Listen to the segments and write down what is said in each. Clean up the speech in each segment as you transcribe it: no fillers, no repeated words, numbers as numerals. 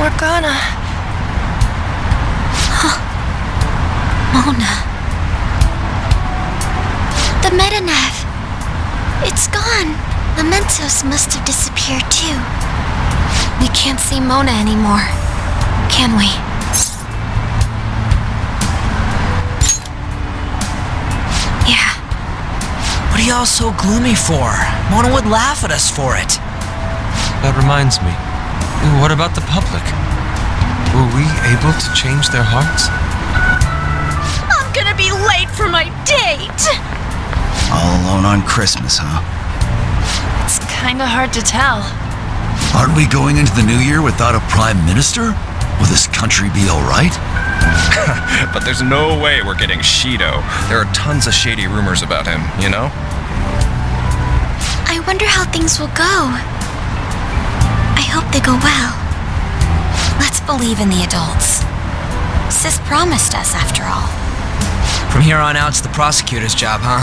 Morgana. Huh. Mona. The Metanav. It's gone. Mementos must have disappeared too. We can't see Mona anymore, can we? Yeah. What are y'all so gloomy for? Mona would laugh at us for it. That reminds me. What about the public? Were we able to change their hearts? I'm gonna be late for my date! All alone on Christmas, huh? It's kinda hard to tell. Aren't we going into the new year without a prime minister? Will this country be alright? But there's no way we're getting Shido. There are tons of shady rumors about him, you know? I wonder how things will go. I hope they go well. Let's believe in the adults. Sis promised us, after all. From here on out, it's the prosecutor's job, huh?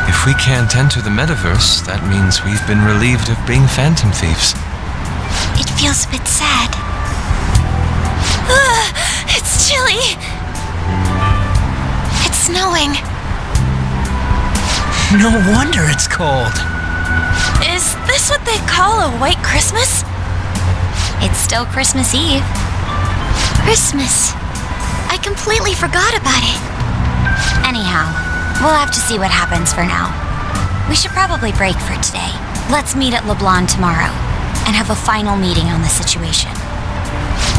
If we can't enter the metaverse, that means we've been relieved of being phantom thieves. It feels a bit sad. It's chilly. It's snowing. No wonder it's cold. Is this what they call a white Christmas? It's still Christmas Eve. Christmas. I completely forgot about it. Anyhow, we'll have to see what happens for now. We should probably break for today. Let's meet at Leblanc tomorrow and have a final meeting on the situation.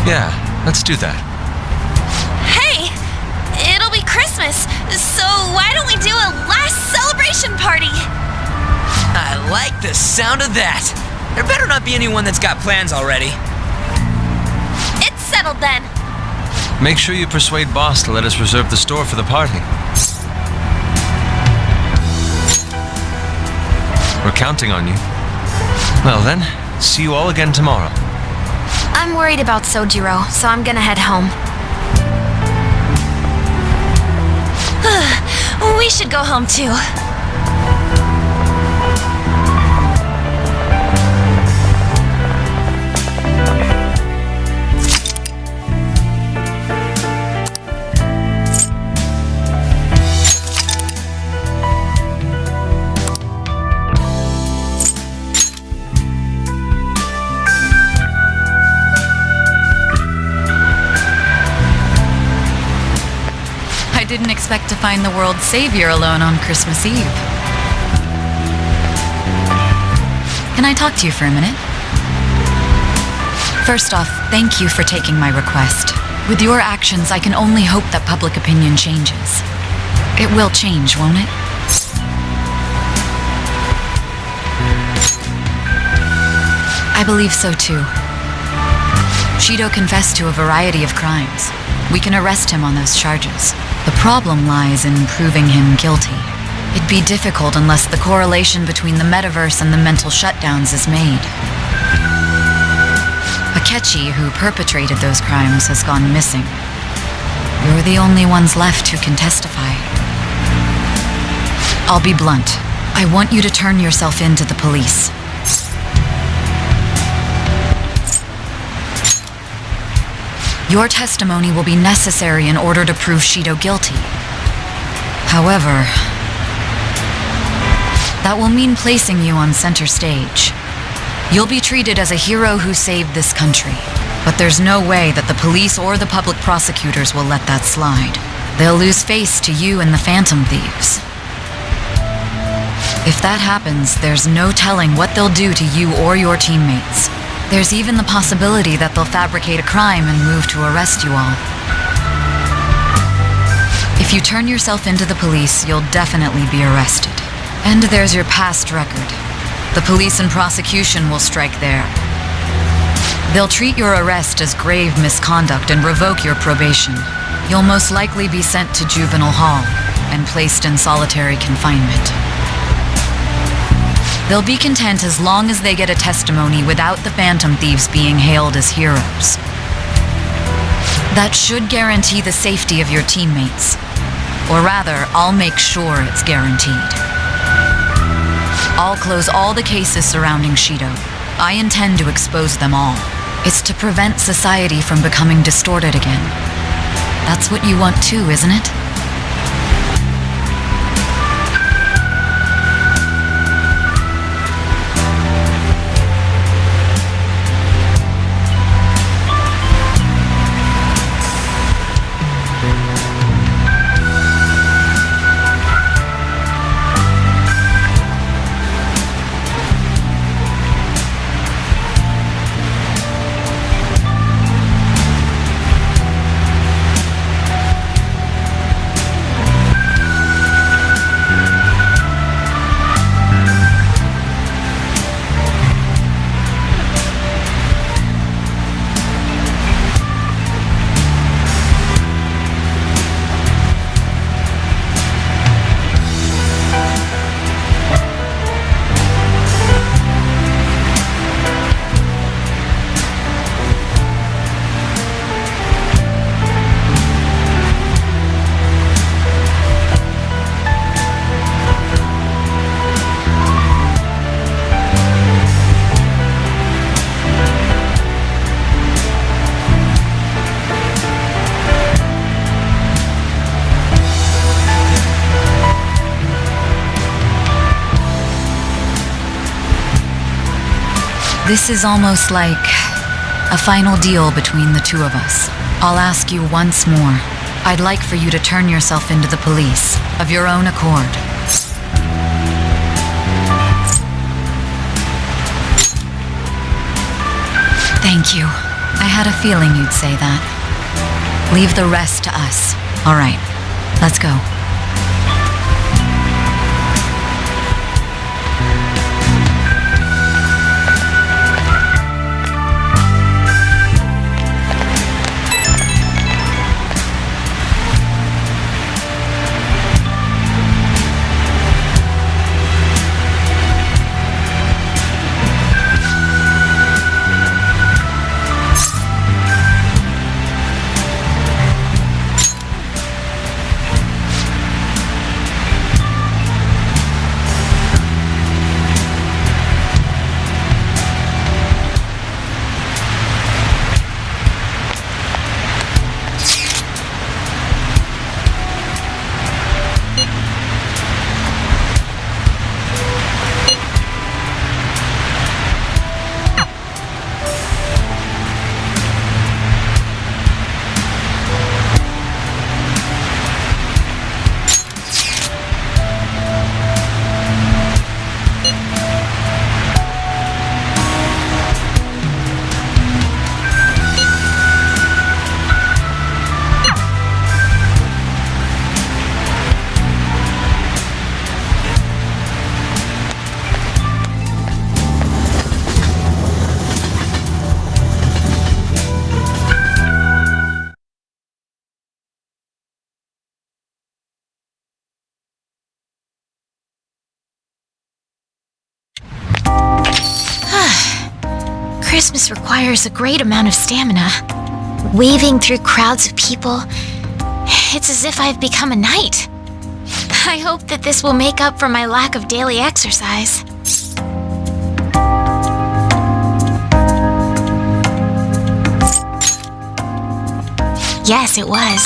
Yeah, let's do that. Hey! It'll be Christmas, so why don't we do a last celebration party? I like the sound of that. There better not be anyone that's got plans already. It's settled then. Make sure you persuade Boss to let us reserve the store for the party. We're counting on you. Well then, see you all again tomorrow. I'm worried about Sojiro, so I'm gonna head home. We should go home too. I didn't expect to find the world's savior alone on Christmas Eve. Can I talk to you for a minute? First off, thank you for taking my request. With your actions, I can only hope that public opinion changes. It will change, won't it? I believe so too. Shido confessed to a variety of crimes. We can arrest him on those charges. The problem lies in proving him guilty. It'd be difficult unless the correlation between the metaverse and the mental shutdowns is made. Akechi, who perpetrated those crimes, has gone missing. You're the only ones left who can testify. I'll be blunt. I want you to turn yourself in to the police. Your testimony will be necessary in order to prove Shido guilty. However, that will mean placing you on center stage. You'll be treated as a hero who saved this country. But there's no way that the police or the public prosecutors will let that slide. They'll lose face to you and the Phantom Thieves. If that happens, there's no telling what they'll do to you or your teammates. There's even the possibility that they'll fabricate a crime and move to arrest you all. If you turn yourself into the police, you'll definitely be arrested. And there's your past record. The police and prosecution will strike there. They'll treat your arrest as grave misconduct and revoke your probation. You'll most likely be sent to Juvenile Hall and placed in solitary confinement. They'll be content as long as they get a testimony without the Phantom Thieves being hailed as heroes. That should guarantee the safety of your teammates. Or rather, I'll make sure it's guaranteed. I'll close all the cases surrounding Shido. I intend to expose them all. It's to prevent society from becoming distorted again. That's what you want too, isn't it? This is almost like a final deal between the two of us. I'll ask you once more. I'd like for you to turn yourself into the police, of your own accord. Thank you. I had a feeling you'd say that. Leave the rest to us. All right, let's go. Christmas requires a great amount of stamina. Waving through crowds of people, it's as if I've become a knight. I hope that this will make up for my lack of daily exercise. Yes, it was.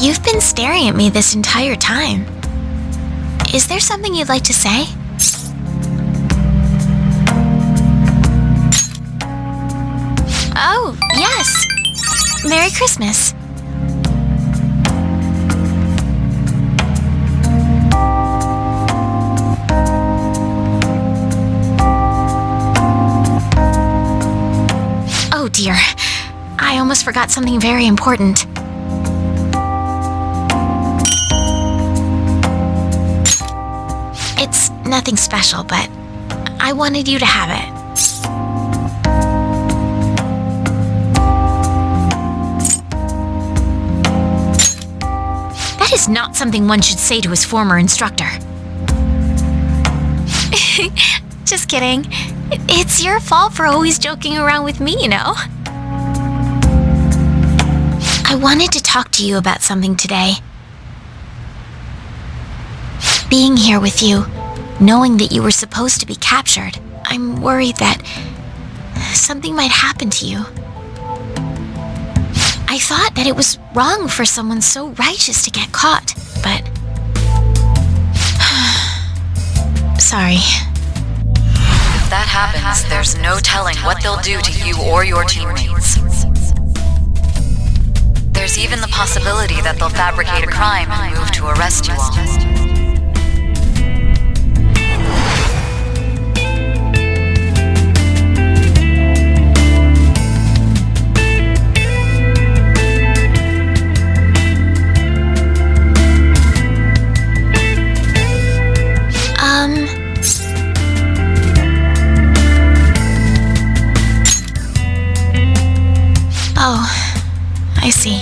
You've been staring at me this entire time. Is there something you'd like to say? Oh, yes. Merry Christmas. Oh dear. I almost forgot something very important. It's nothing special, but I wanted you to have it. That is not something one should say to his former instructor. Just kidding. It's your fault for always joking around with me, you know? I wanted to talk to you about something today. Being here with you knowing that you were supposed to be captured. I'm worried that something might happen to you. I thought that it was wrong for someone so righteous to get caught, but... Sorry. If that happens, there's no telling what they'll do to you or your teammates. There's even the possibility that they'll fabricate a crime and move to arrest you all. Oh, I see.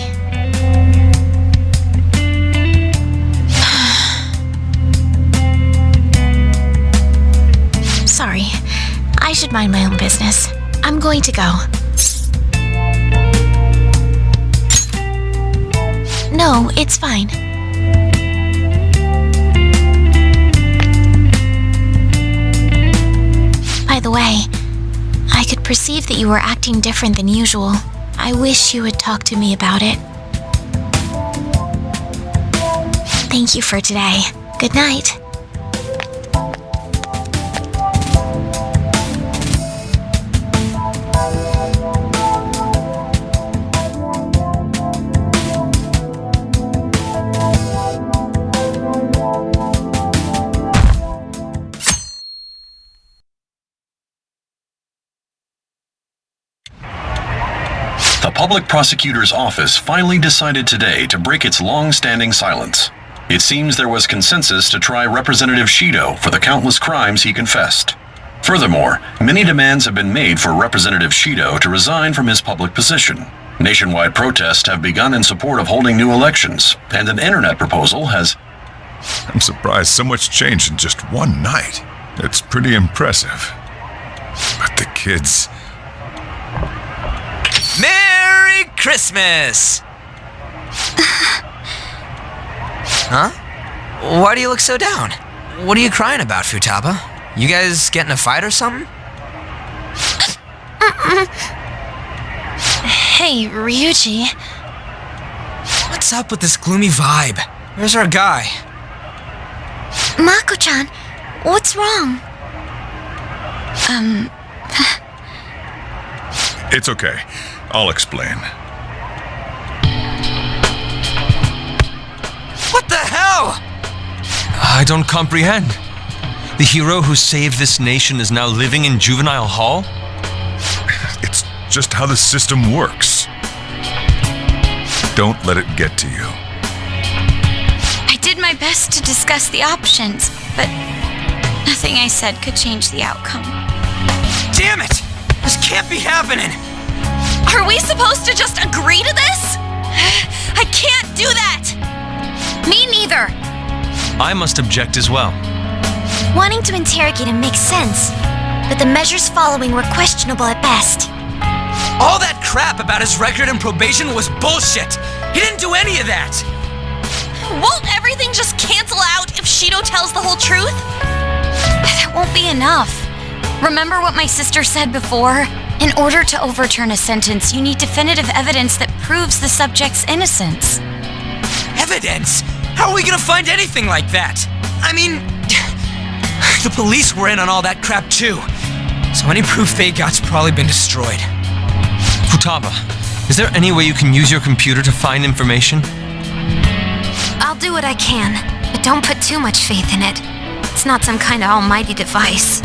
Sorry, I should mind my own business. I'm going to go. No, it's fine. By the way, I could perceive that you were acting different than usual. I wish you would talk to me about it. Thank you for today. Good night. The public prosecutor's office finally decided today to break its long-standing silence. It seems there was consensus to try Representative Shido for the countless crimes he confessed. Furthermore, many demands have been made for Representative Shido to resign from his public position. Nationwide protests have begun in support of holding new elections, and an internet proposal has... I'm surprised so much changed in just one night. It's pretty impressive. But the kids... Merry Christmas! Huh? Why do you look so down? What are you crying about, Futaba? You guys get in a fight or something? Hey, Ryuji. What's up with this gloomy vibe? Where's our guy? Mako-chan, what's wrong? It's okay. I'll explain. What the hell? I don't comprehend. The hero who saved this nation is now living in Juvenile Hall? It's just how the system works. Don't let it get to you. I did my best to discuss the options, but nothing I said could change the outcome. Damn it! This can't be happening! Are we supposed to just agree to this? I can't do that! Me neither! I must object as well. Wanting to interrogate him makes sense, but the measures following were questionable at best. All that crap about his record and probation was bullshit! He didn't do any of that! Won't everything just cancel out if Shido tells the whole truth? That won't be enough. Remember what my sister said before? In order to overturn a sentence, you need definitive evidence that proves the subject's innocence. Evidence? How are we gonna find anything like that? I mean, the police were in on all that crap too. So any proof they got's probably been destroyed. Futaba, is there any way you can use your computer to find information? I'll do what I can, but don't put too much faith in it. It's not some kind of almighty device.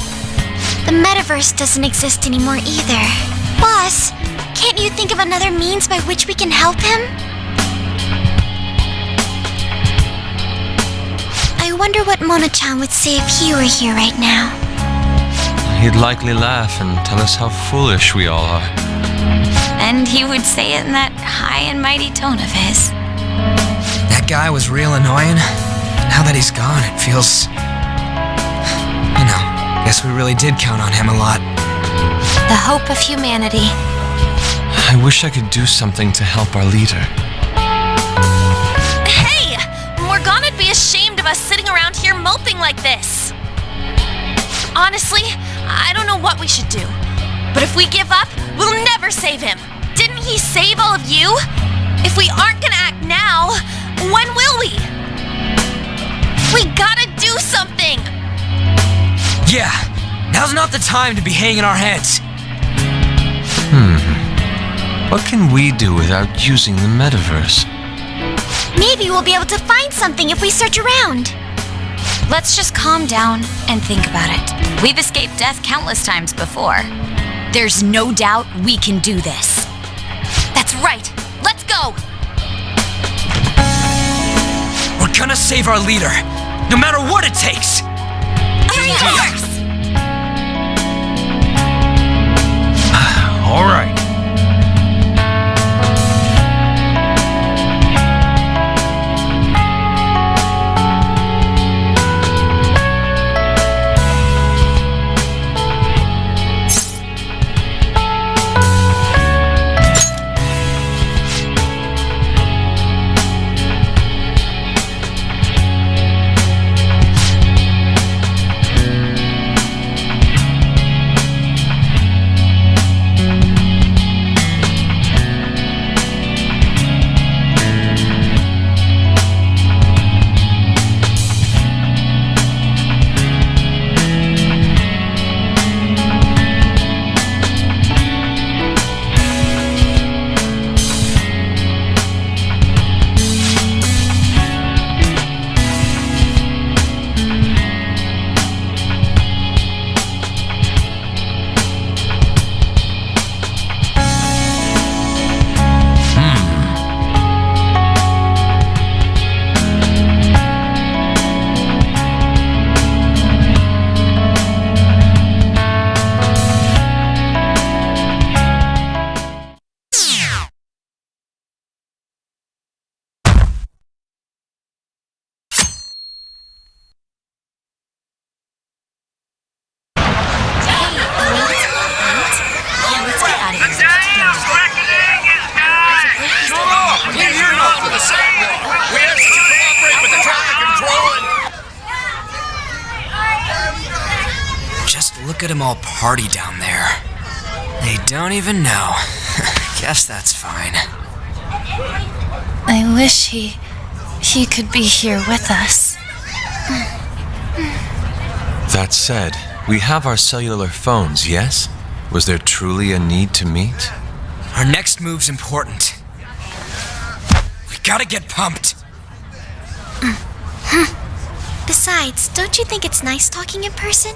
The metaverse doesn't exist anymore either. Boss, can't you think of another means by which we can help him? I wonder what Mona-chan would say if he were here right now. He'd likely laugh and tell us how foolish we all are. And he would say it in that high and mighty tone of his. That guy was real annoying. Now that he's gone, it feels... You know, guess we really did count on him a lot. The hope of humanity. I wish I could do something to help our leader. Hey! Morgana'd be ashamed of us sitting around here moping like this. Honestly, I don't know what we should do. But if we give up, we'll never save him. Didn't he save all of you? If we aren't gonna act now, when will we? We gotta do something! Yeah, now's not the time to be hanging our heads. What can we do without using the metaverse? Maybe we'll be able to find something if we search around. Let's just calm down and think about it. We've escaped death countless times before. There's no doubt we can do this. That's right. Let's go! We're gonna save our leader, no matter what it takes. Of course! All right. Look at them all party down there. They don't even know. Guess that's fine. I wish he could be here with us. That said, we have our cellular phones, yes? Was there truly a need to meet? Our next move's important. We gotta get pumped. Besides, don't you think it's nice talking in person?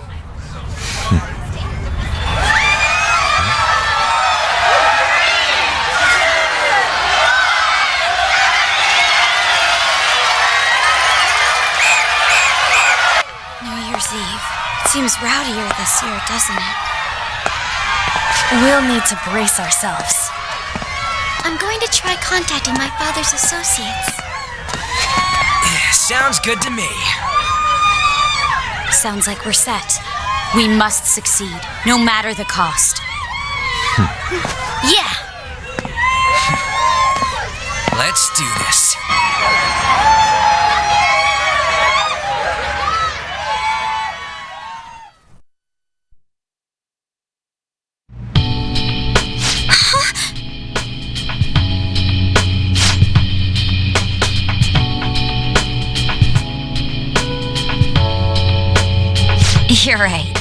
New Year's Eve. It seems rowdier this year, doesn't it? We'll need to brace ourselves. I'm going to try contacting my father's associates. Sounds good to me. Sounds like we're set. We must succeed, no matter the cost. Yeah! Let's do this. You're right.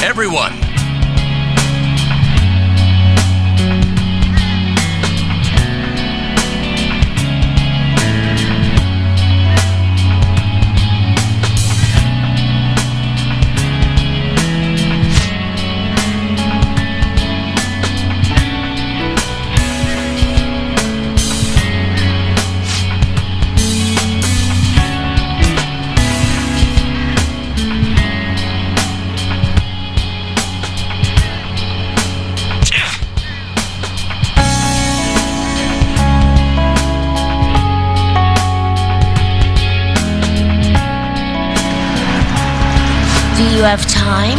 Everyone! Do you have time?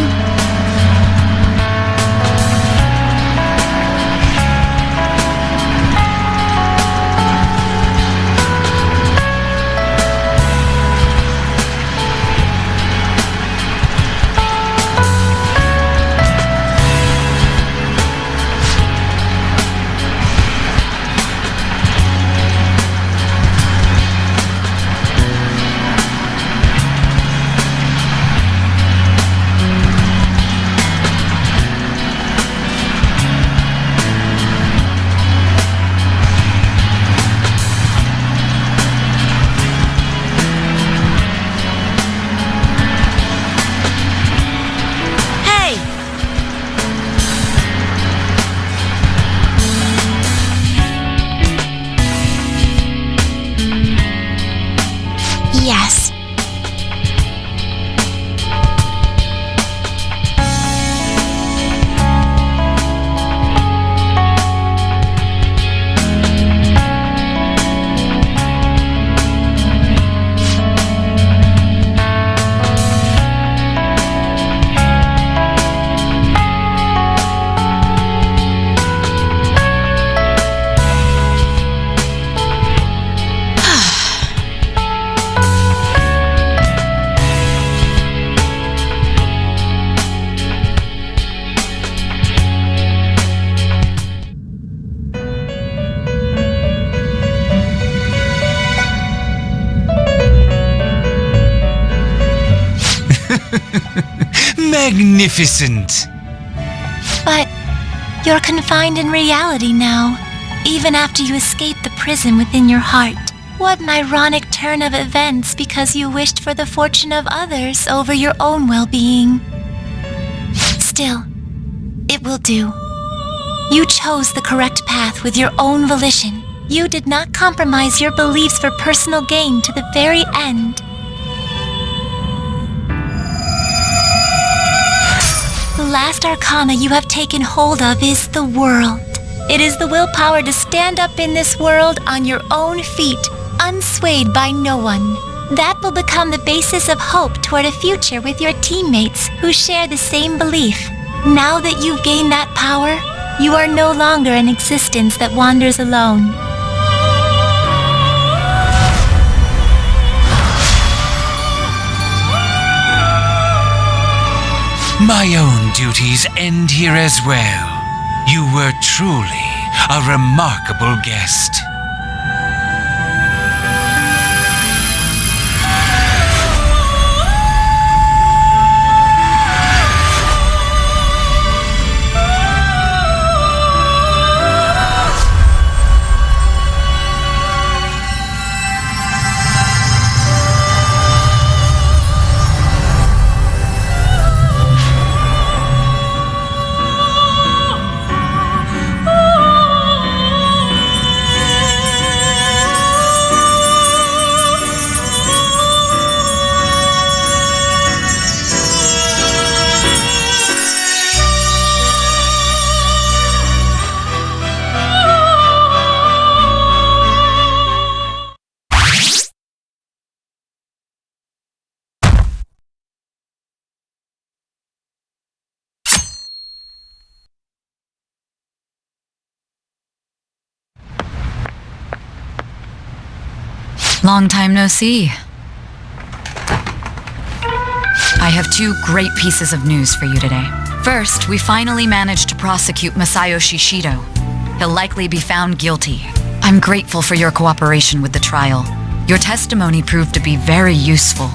Yes. Magnificent! But you're confined in reality now, even after you escape the prison within your heart. What an ironic turn of events because you wished for the fortune of others over your own well-being. Still, it will do. You chose the correct path with your own volition. You did not compromise your beliefs for personal gain to the very end. The last arcana you have taken hold of is the world. It is the willpower to stand up in this world on your own feet, unswayed by no one. That will become the basis of hope toward a future with your teammates who share the same belief. Now that you've gained that power, you are no longer an existence that wanders alone. My own duties end here as well. You were truly a remarkable guest. Long time no see. I have 2 great pieces of news for you today. First, we finally managed to prosecute Masayoshi Shido. He'll likely be found guilty. I'm grateful for your cooperation with the trial. Your testimony proved to be very useful.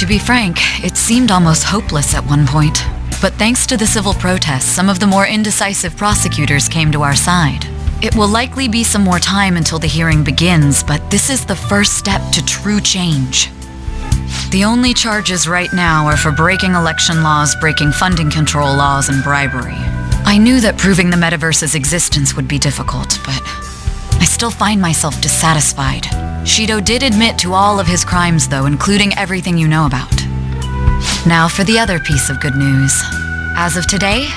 To be frank, it seemed almost hopeless at one point. But thanks to the civil protests, some of the more indecisive prosecutors came to our side. It will likely be some more time until the hearing begins, but this is the first step to true change. The only charges right now are for breaking election laws, breaking funding control laws, and bribery. I knew that proving the metaverse's existence would be difficult, but I still find myself dissatisfied. Shido did admit to all of his crimes, though, including everything you know about. Now for the other piece of good news. As of today,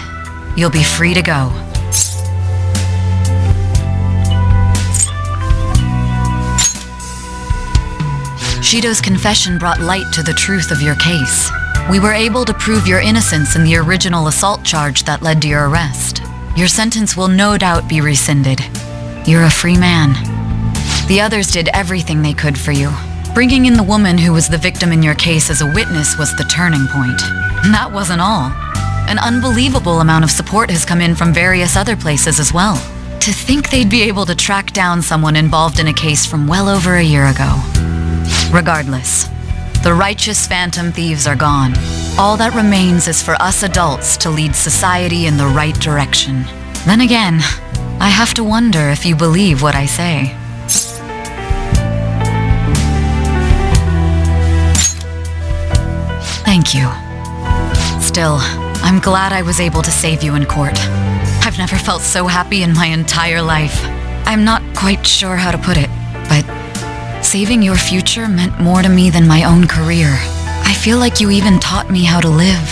you'll be free to go. Shido's confession brought light to the truth of your case. We were able to prove your innocence in the original assault charge that led to your arrest. Your sentence will no doubt be rescinded. You're a free man. The others did everything they could for you. Bringing in the woman who was the victim in your case as a witness was the turning point. And that wasn't all. An unbelievable amount of support has come in from various other places as well. To think they'd be able to track down someone involved in a case from well over a year ago. Regardless, the righteous phantom thieves are gone. All that remains is for us adults to lead society in the right direction. Then again, I have to wonder if you believe what I say. Thank you. Still, I'm glad I was able to save you in court. I've never felt so happy in my entire life. I'm not quite sure how to put it, but saving your future meant more to me than my own career. I feel like you even taught me how to live.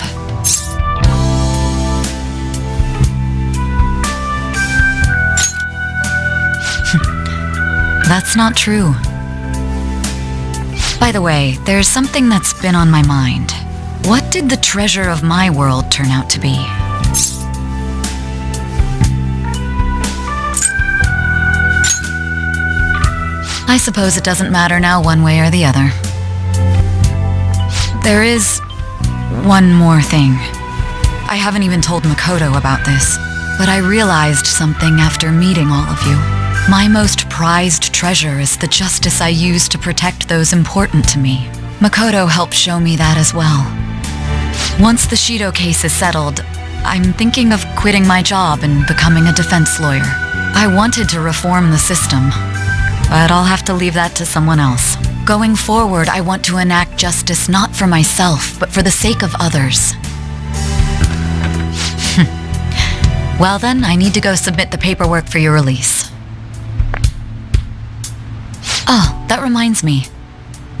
That's not true. By the way, there's something that's been on my mind. What did the treasure of my world turn out to be? I suppose it doesn't matter now one way or the other. There is one more thing. I haven't even told Makoto about this, but I realized something after meeting all of you. My most prized treasure is the justice I use to protect those important to me. Makoto helped show me that as well. Once the Shido case is settled, I'm thinking of quitting my job and becoming a defense lawyer. I wanted to reform the system, but I'll have to leave that to someone else. Going forward, I want to enact justice not for myself, but for the sake of others. Well then, I need to go submit the paperwork for your release. Oh, that reminds me.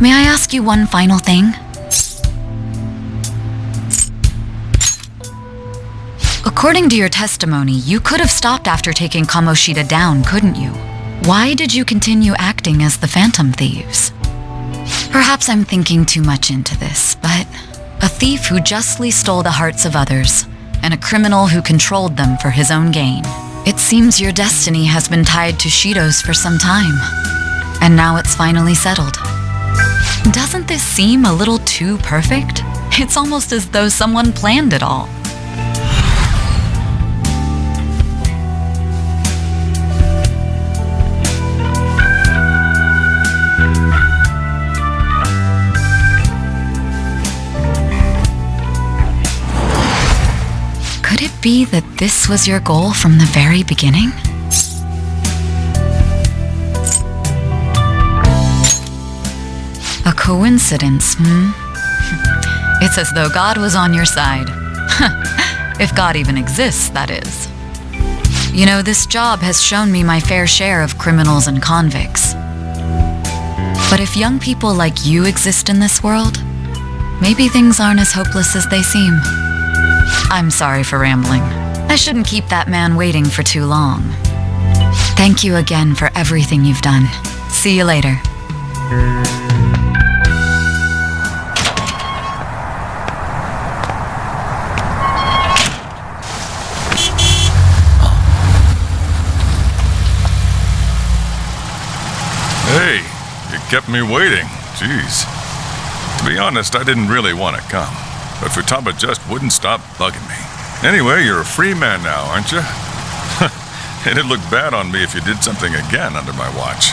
May I ask you one final thing? According to your testimony, you could have stopped after taking Kamoshida down, couldn't you? Why did you continue acting as the Phantom Thieves? Perhaps I'm thinking too much into this, but a thief who justly stole the hearts of others, and a criminal who controlled them for his own gain. It seems your destiny has been tied to Shido's for some time, and now it's finally settled. Doesn't this seem a little too perfect? It's almost as though someone planned it all. Could it be that this was your goal from the very beginning? A coincidence, It's as though God was on your side. If God even exists, that is. You know, this job has shown me my fair share of criminals and convicts. But if young people like you exist in this world, maybe things aren't as hopeless as they seem. I'm sorry for rambling. I shouldn't keep that man waiting for too long. Thank you again for everything you've done. See you later. kept me waiting. Jeez. To be honest, I didn't really want to come, but Futaba just wouldn't stop bugging me. Anyway, you're a free man now, aren't you? It'd look bad on me if you did something again under my watch.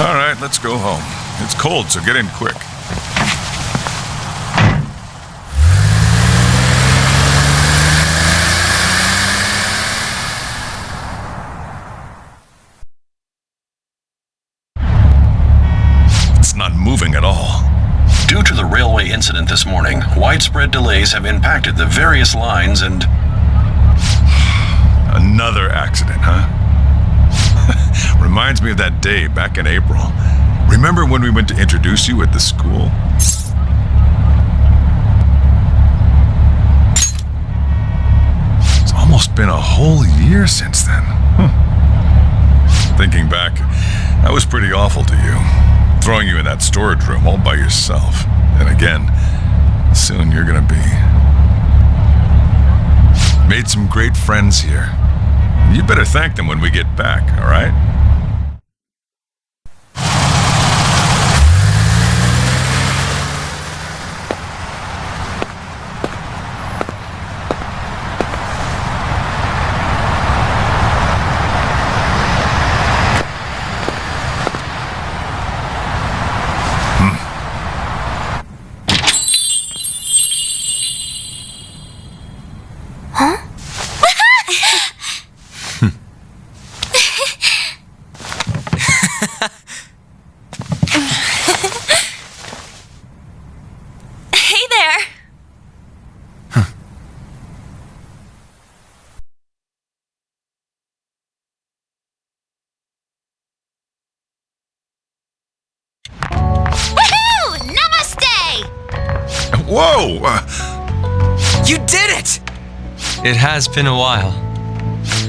All right, let's go home. It's cold, so get in quick. Not moving at all. Due to the railway incident this morning, widespread delays have impacted the various lines and... Another accident, huh? Reminds me of that day back in April. Remember when we went to introduce you at the school? It's almost been a whole year since then. Thinking back, I was pretty awful to you. Throwing you in that storage room all by yourself. And again, soon you're gonna be. Made some great friends here. You better thank them when we get back, all right? Whoa! You did it! It has been a while.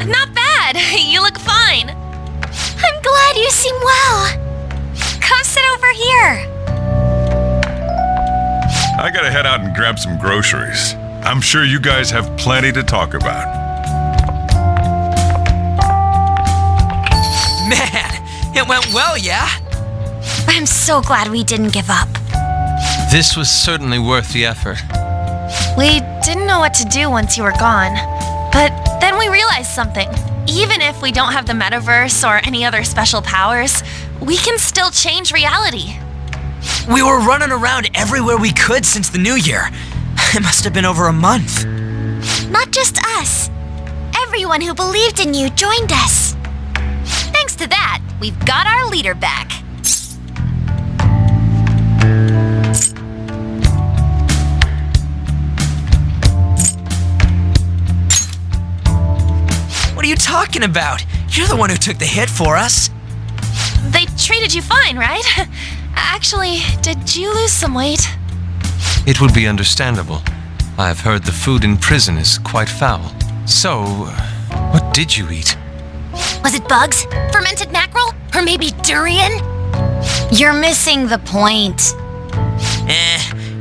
Not bad. You look fine. I'm glad you seem well. Come sit over here. I gotta head out and grab some groceries. I'm sure you guys have plenty to talk about. Man, it went well, yeah? I'm so glad we didn't give up. This was certainly worth the effort. We didn't know what to do once you were gone. But then we realized something. Even if we don't have the metaverse or any other special powers, we can still change reality. We were running around everywhere we could since the new year. It must have been over a month. Not just us. Everyone who believed in you joined us. Thanks to that, we've got our leader back. What are you talking about? You're the one who took the hit for us. They treated you fine, right? Actually, did you lose some weight? It would be understandable. I have heard the food in prison is quite foul. So, what did you eat? Was it bugs? Fermented mackerel? Or maybe durian? You're missing the point.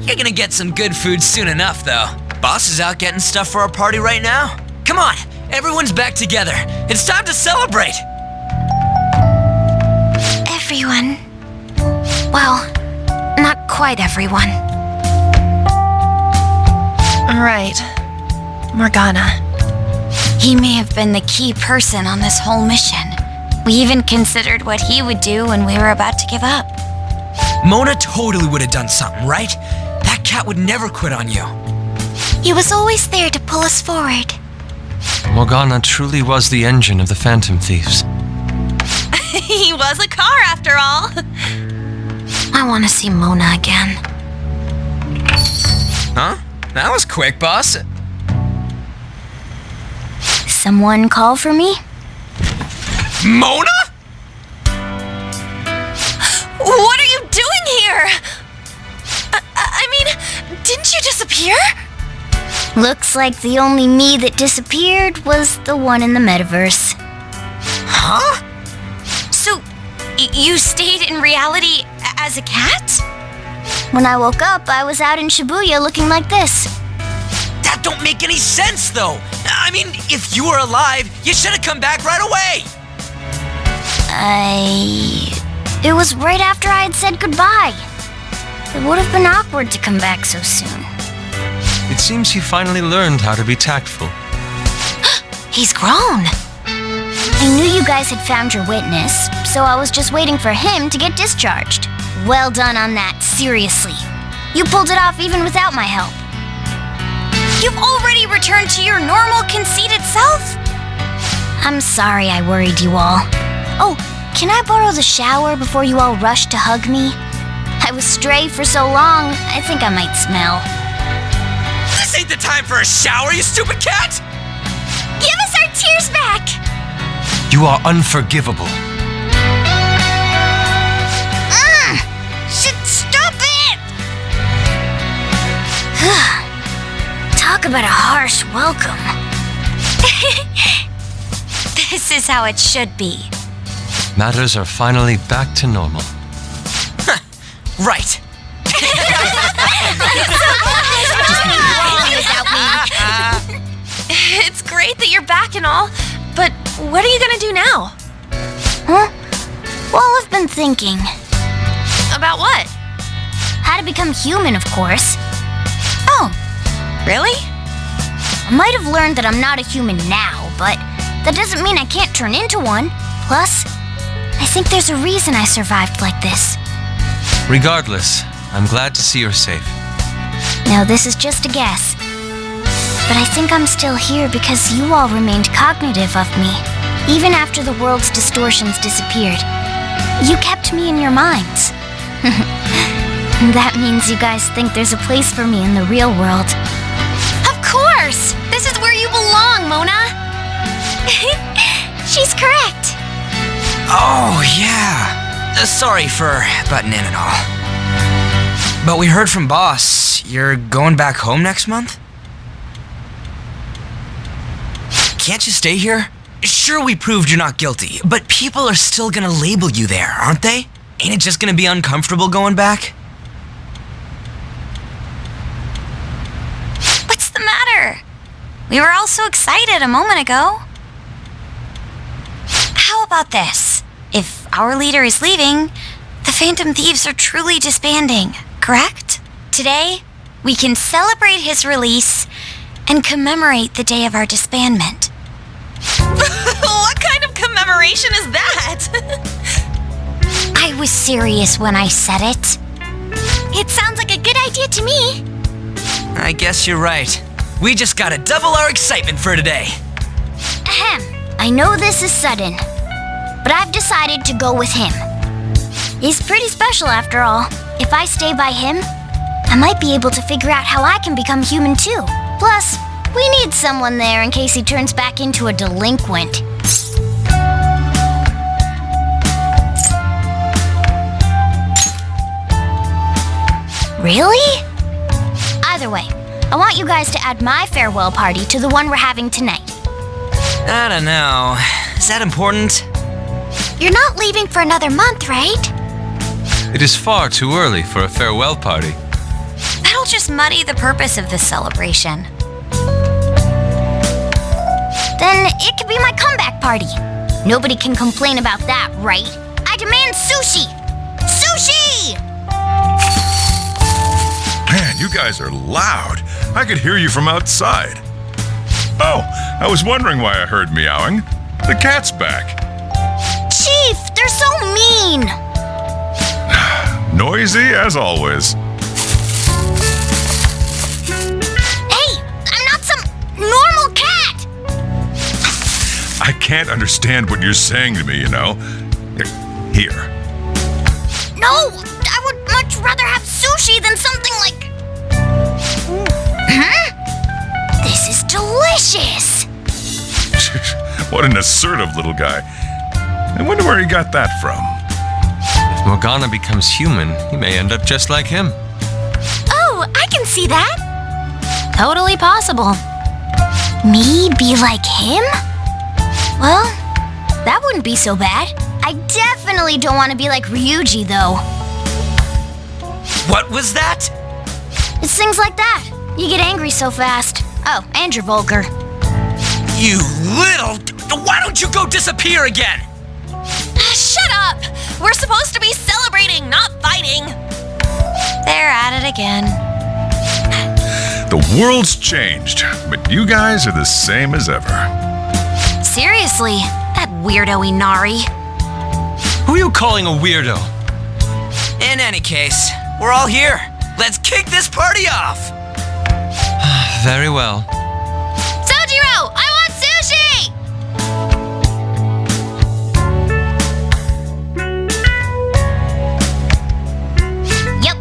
You're gonna get some good food soon enough, though. Boss is out getting stuff for our party right now. Come on, everyone's back together. It's time to celebrate. Everyone. Well, not quite everyone. Right. Morgana. He may have been the key person on this whole mission. We even considered what he would do when we were about to give up. Mona totally would have done something, right? That cat would never quit on you. He was always there to pull us forward. Morgana truly was the engine of the Phantom Thieves. He was a car, after all. I want to see Mona again. Huh? That was quick, boss. Someone call for me? Mona? What are you doing here? I mean, didn't you disappear? Looks like the only me that disappeared was the one in the metaverse. Huh? So, you stayed in reality as a cat? When I woke up, I was out in Shibuya looking like this. That don't make any sense, though. I mean, if you were alive, you should have come back right away. It was right after I had said goodbye. It would have been awkward to come back so soon. It seems he finally learned how to be tactful. He's grown. I knew you guys had found your witness, so I was just waiting for him to get discharged. Well done on that, seriously. You pulled it off even without my help. You've already returned to your normal, conceited self? I'm sorry I worried you all. Oh, can I borrow the shower before you all rush to hug me? I was stray for so long, I think I might smell. This ain't the time for a shower, you stupid cat! Give us our tears back! You are unforgivable. Stop it! Talk about a harsh welcome. This is how it should be. Matters are finally back to normal. Right. It's great that you're back and all, but what are you gonna do now? Huh? Well, I've been thinking. About what? How to become human, of course. Oh, really? I might have learned that I'm not a human now, but that doesn't mean I can't turn into one. Plus, I think there's a reason I survived like this. Regardless, I'm glad to see you're safe. Now, this is just a guess. But I think I'm still here because you all remained cognitive of me. Even after the world's distortions disappeared, you kept me in your minds. That means you guys think there's a place for me in the real world. Of course! This is where you belong, Mona! She's correct. Oh, yeah. Sorry for butting in and all. But we heard from Boss, you're going back home next month? Can't you stay here? Sure, we proved you're not guilty, but people are still gonna label you there, aren't they? Ain't it just gonna be uncomfortable going back? What's the matter? We were all so excited a moment ago. How about this? If our leader is leaving, the Phantom Thieves are truly disbanding, correct? Today, we can celebrate his release and commemorate the day of our disbandment. What kind of commemoration is that? I was serious when I said it. It sounds like a good idea to me. I guess you're right. We just gotta double our excitement for today. Ahem. I know this is sudden, but I've decided to go with him. He's pretty special after all. If I stay by him, I might be able to figure out how I can become human too. Plus, we need someone there in case he turns back into a delinquent. Really? Either way, I want you guys to add my farewell party to the one we're having tonight. I don't know. Is that important? You're not leaving for another month, right? It is far too early for a farewell party. That'll just muddy the purpose of this celebration. Then it could be my comeback party. Nobody can complain about that, right? I demand sushi! Sushi! Man, you guys are loud. I could hear you from outside. Oh, I was wondering why I heard meowing. The cat's back. Chief, they're so mean! Noisy as always. Hey, I'm not some normal cat! I can't understand what you're saying to me, you know. Here. No, I would much rather have sushi than something like... Huh? This is delicious! What an assertive little guy. I wonder where he got that from. If Morgana becomes human, he may end up just like him. Oh, I can see that. Totally possible. Me be like him? Well, that wouldn't be so bad. I definitely don't want to be like Ryuji, though. What was that? It's things like that. You get angry so fast. Oh, and you're vulgar. You little... Why don't you go disappear again? Shh! up! We're supposed to be celebrating, not fighting! They're at it again. The world's changed, but you guys are the same as ever. Seriously, that weirdo Inari. Who are you calling a weirdo? In any case, we're all here. Let's kick this party off! Very well. Sojiro, I want sushi! Yep.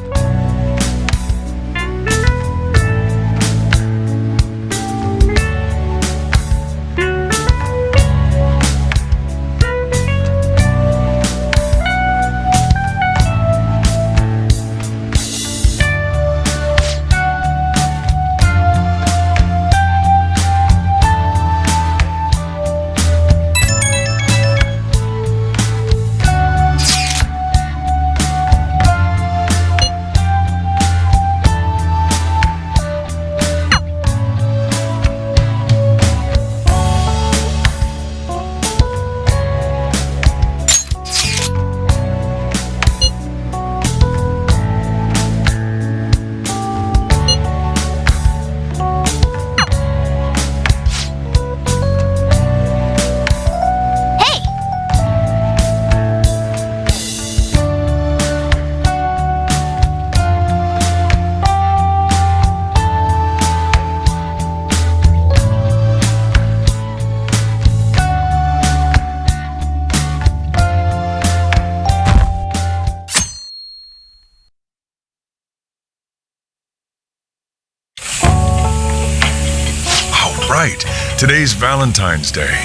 Right. Today's Valentine's Day.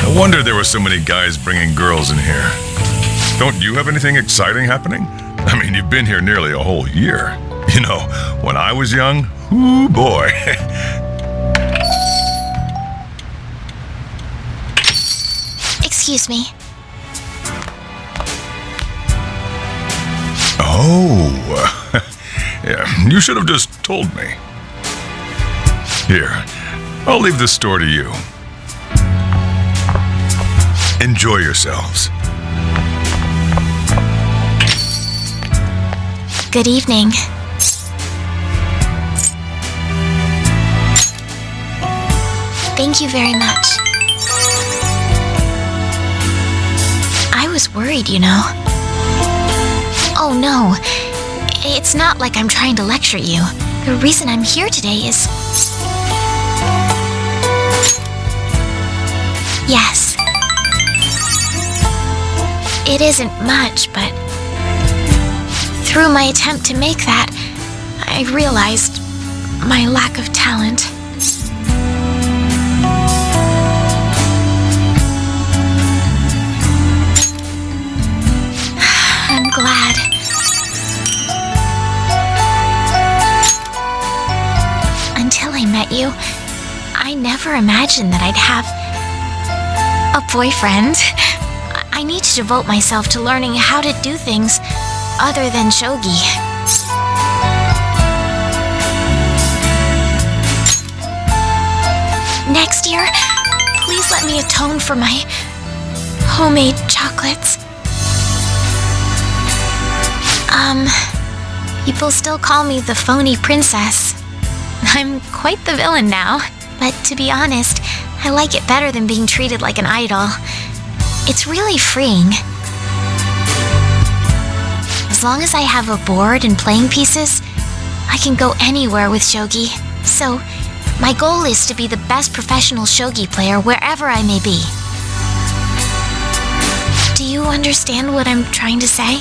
No wonder there were so many guys bringing girls in here. Don't you have anything exciting happening? I mean, you've been here nearly a whole year. You know, when I was young, ooh boy. Excuse me. Oh, yeah, you should have just told me. Here, I'll leave the store to you. Enjoy yourselves. Good evening. Thank you very much. I was worried, you know. Oh no, it's not like I'm trying to lecture you. The reason I'm here today is... Yes. It isn't much, but through my attempt to make that, I realized my lack of talent. I'm glad. Until I met you, I never imagined that I'd have a boyfriend. I need to devote myself to learning how to do things other than shogi. Next year, please let me atone for my homemade chocolates. People still call me the phony princess. I'm quite the villain now, but to be honest, I like it better than being treated like an idol. It's really freeing. As long as I have a board and playing pieces, I can go anywhere with shogi. So, my goal is to be the best professional shogi player wherever I may be. Do you understand what I'm trying to say?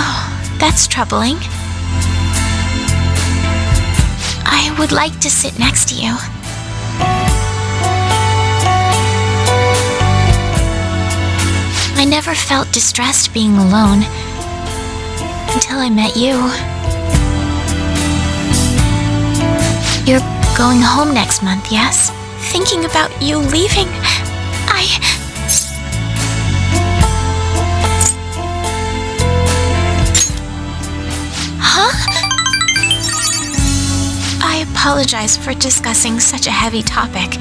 Oh, that's troubling. I would like to sit next to you. I never felt distressed being alone until I met you. You're going home next month, yes? Thinking about you leaving, apologize for discussing such a heavy topic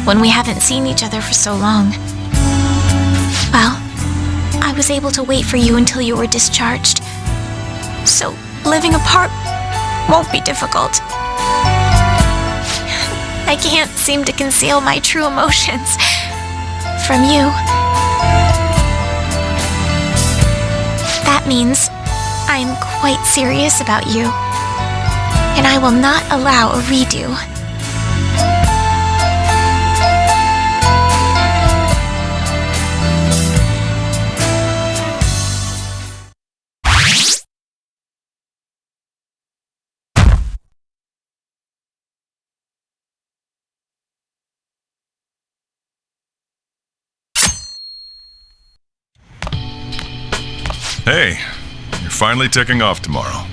when we haven't seen each other for so long. Well, I was able to wait for you until you were discharged, so living apart won't be difficult. I can't seem to conceal my true emotions from you. That means I'm quite serious about you, and I will not allow a redo. Hey, you're finally taking off tomorrow.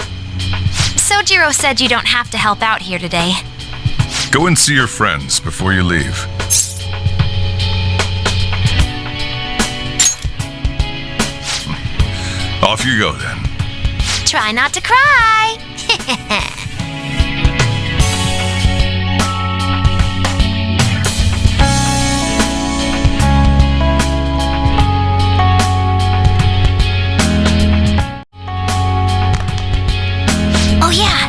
Sojiro said you don't have to help out here today. Go and see your friends before you leave. Off you go then. Try not to cry. Oh yeah.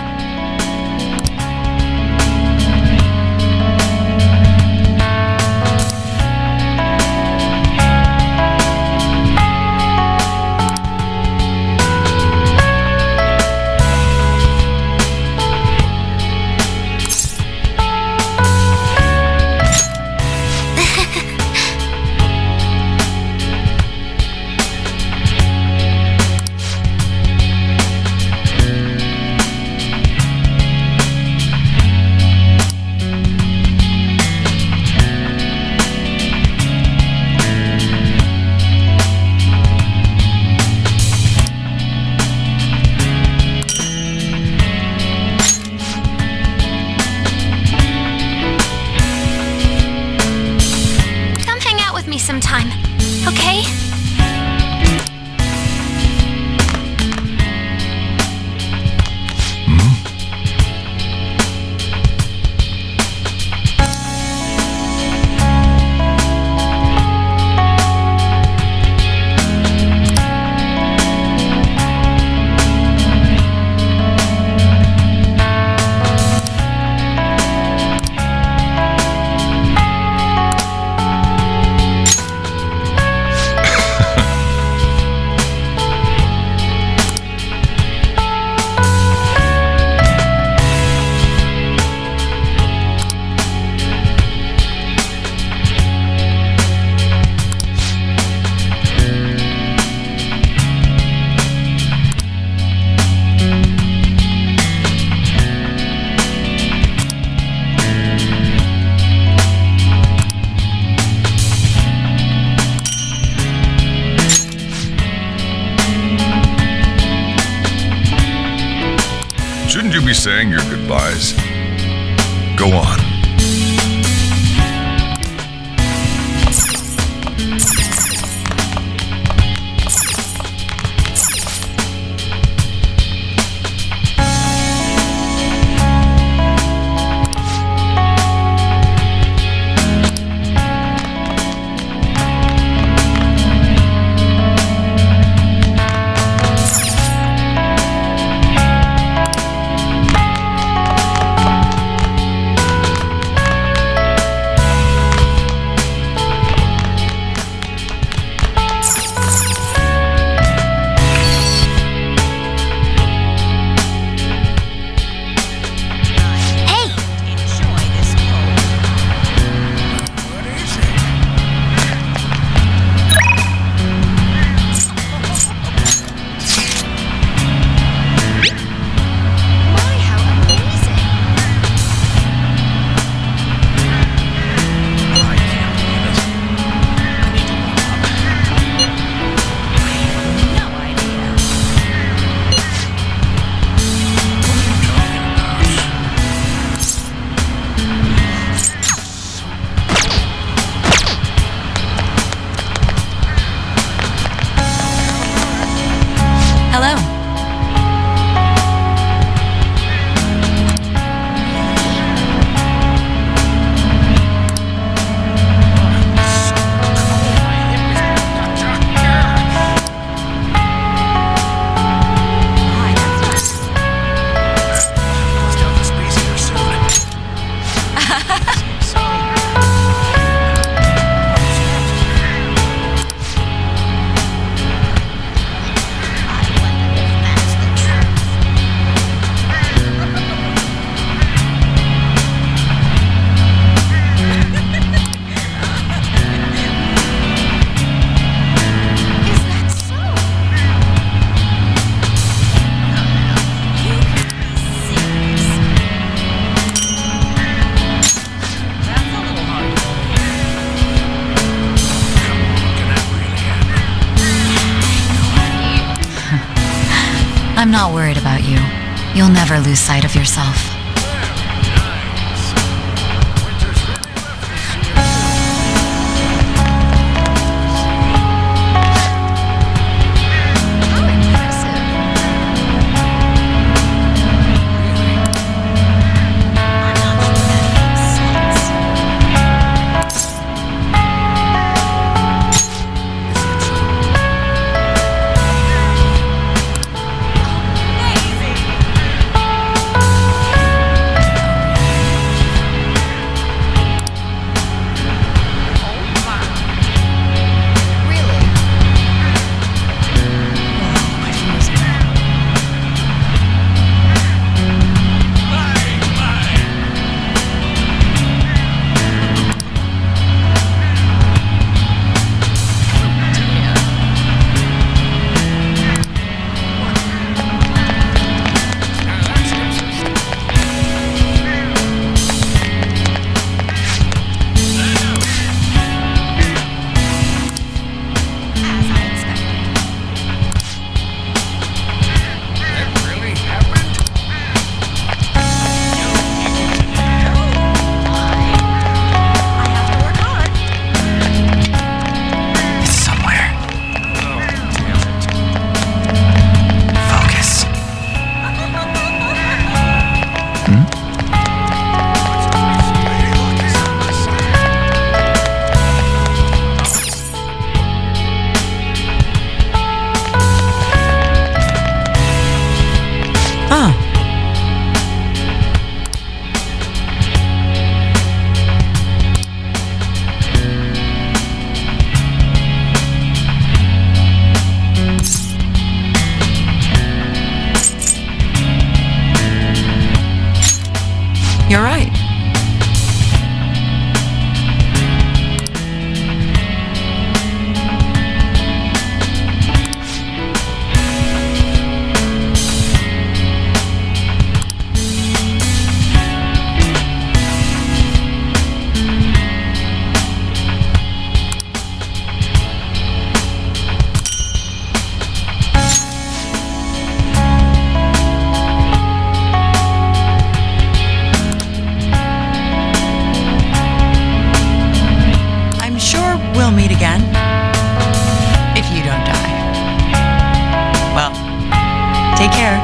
Sometime, okay? Shouldn't you be saying your goodbyes? Go on. I'm not worried about you. You'll never lose sight of yourself. You're right. We'll meet again. If you don't die. Well, take care.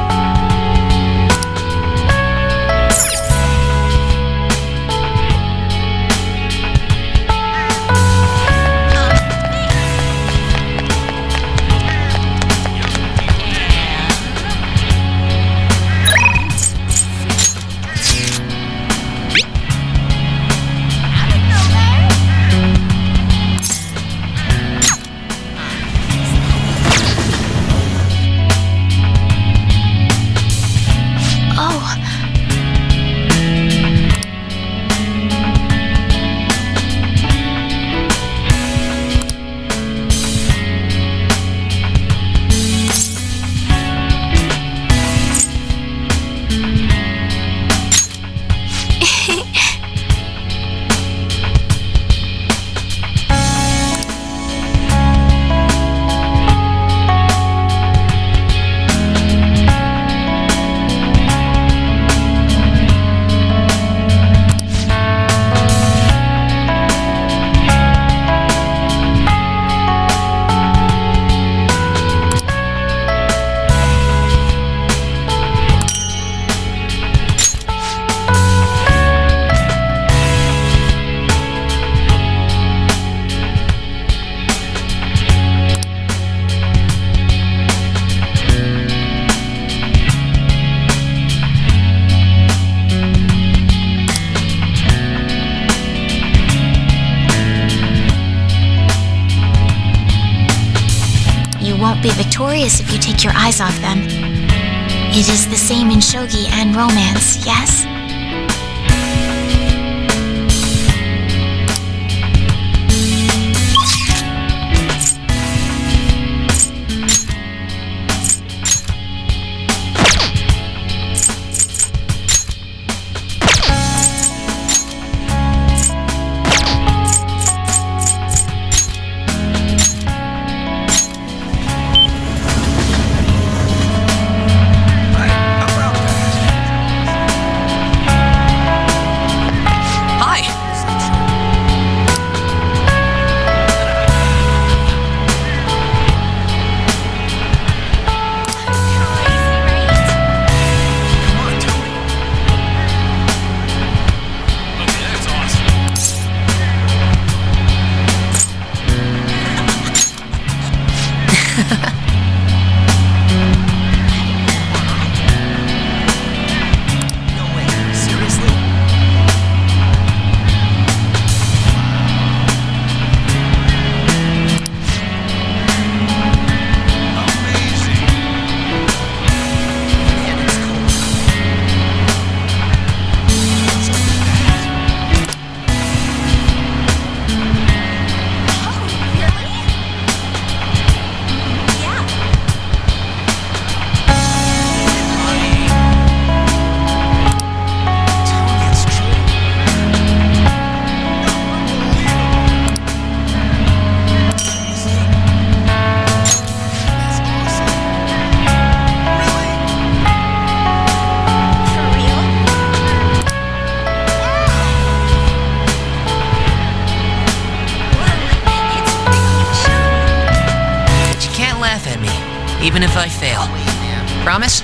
Be victorious if you take your eyes off them. It is the same in shogi and romance, yes? even if I fail. Promise?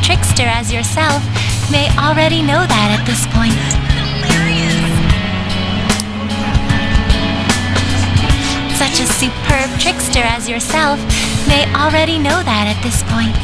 Trickster as yourself may already know that at this point. Such a superb trickster as yourself may already know that at this point.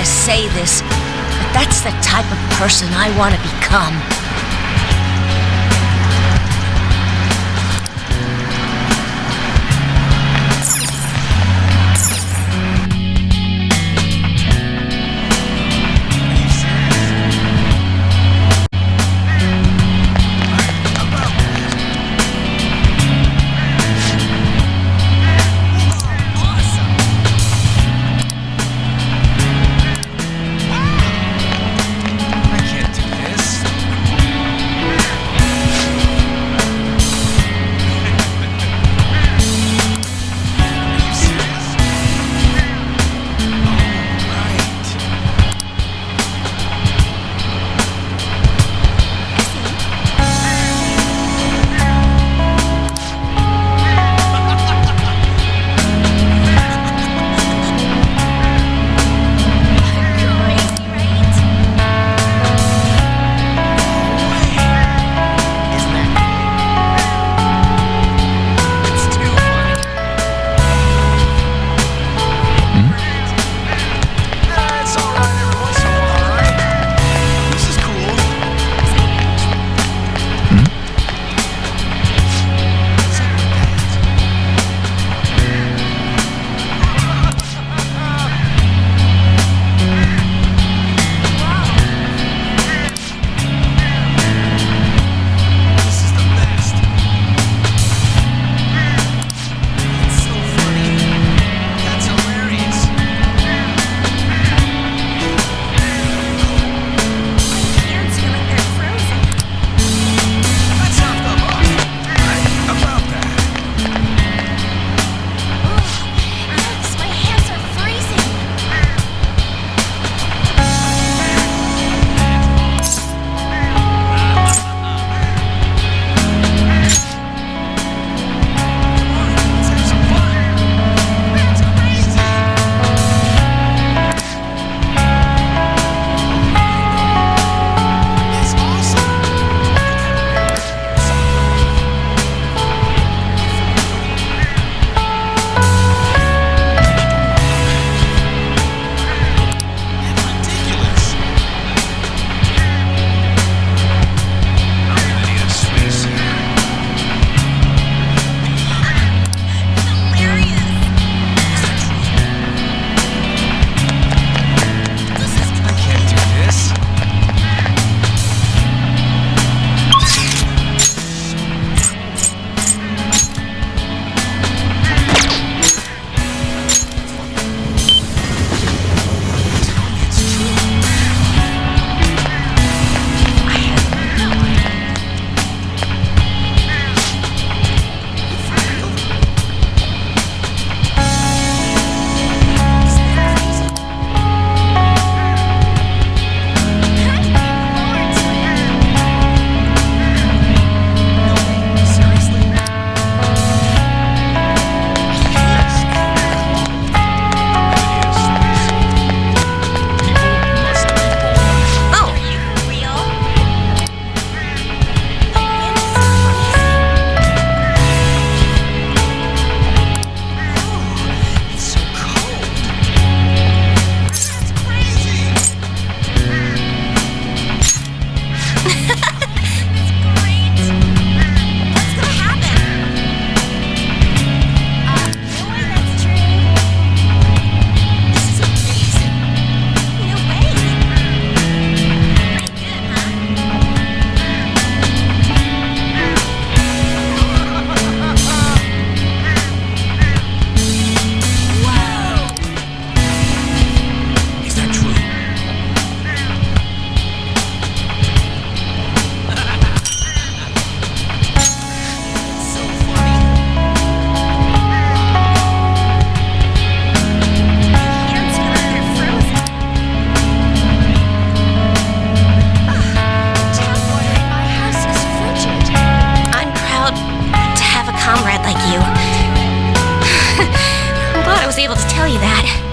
Say this, but that's the type of person I want to become. that.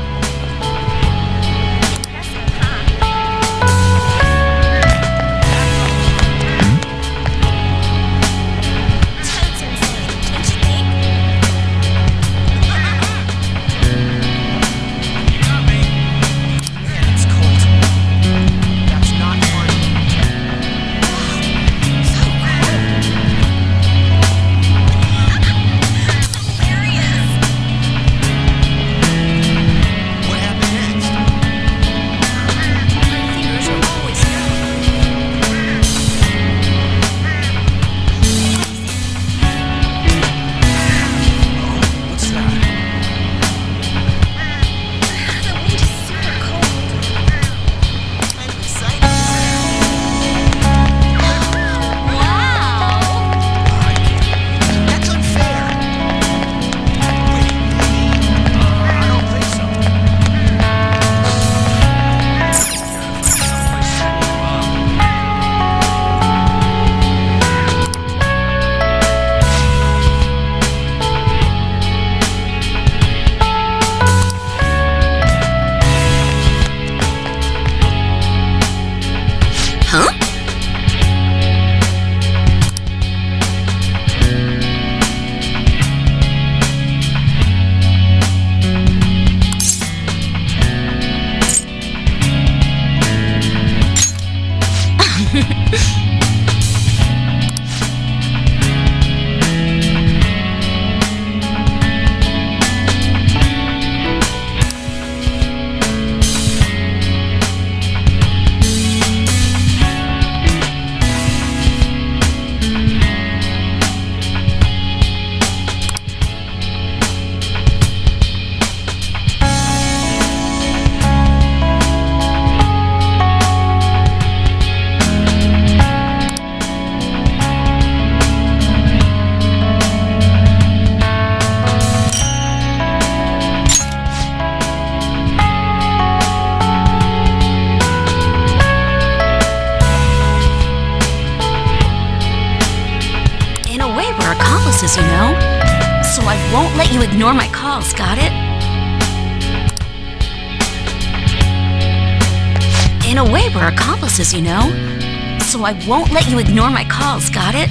You know? So I won't let you ignore my calls, got it? In a way, we're accomplices, you know? So I won't let you ignore my calls, got it?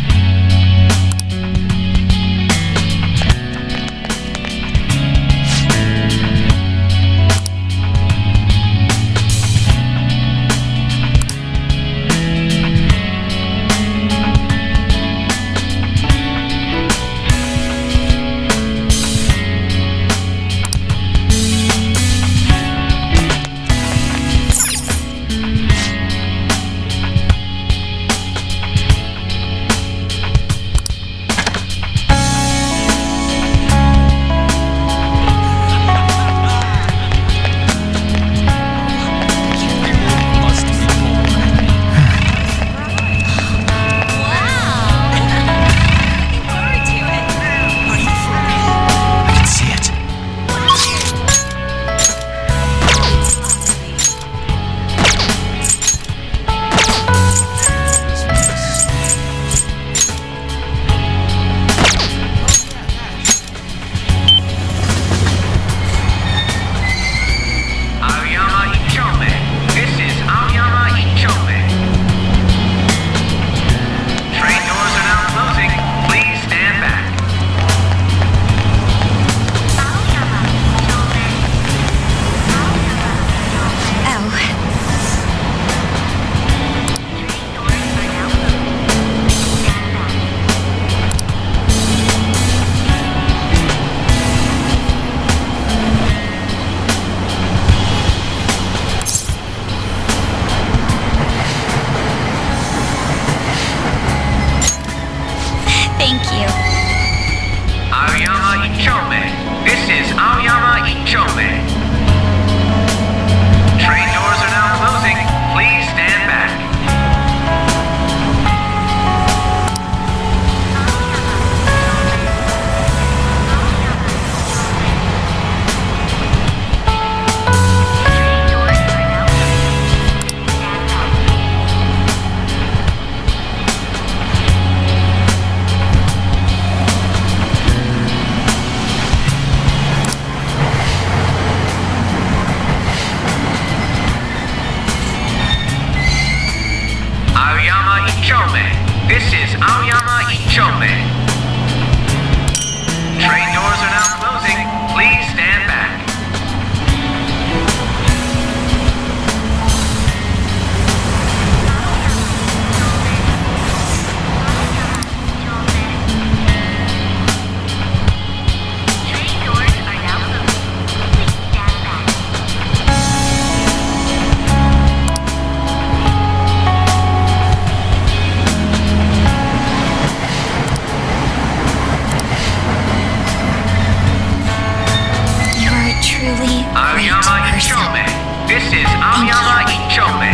person. This is Aoyama Ichome.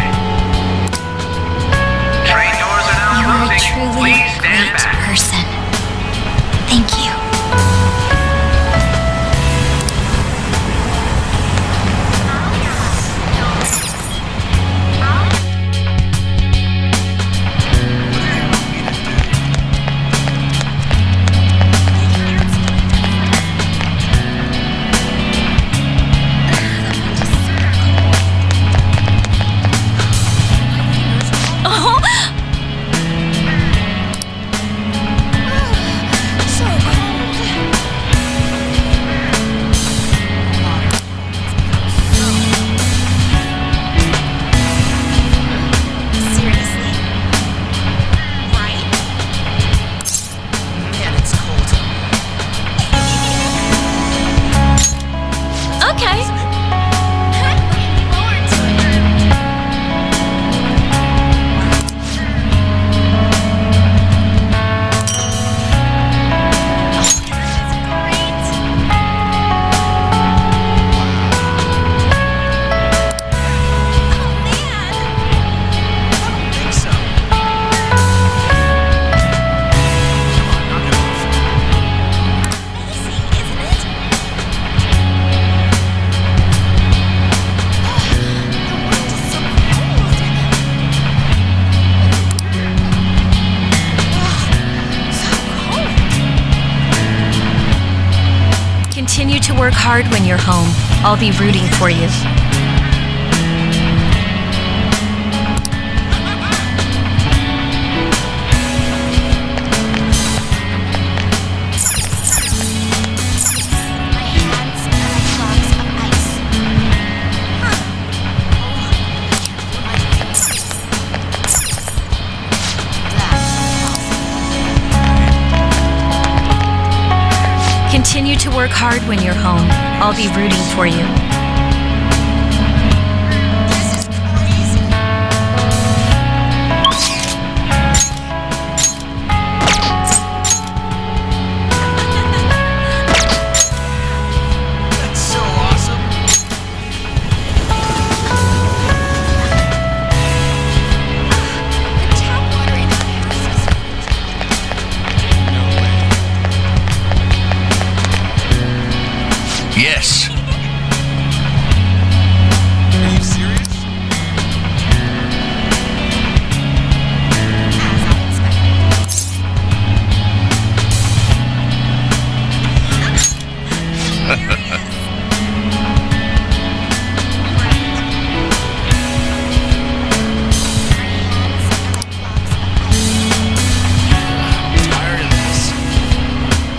Train doors are now You are a closing. truly Please stand great back. person. Thank you. Continue to work hard when you're home. I'll be rooting for you. Continue to work hard when you're home. I'll be rooting for you. That's so awesome. Yes. Are you serious? I'm tired of this.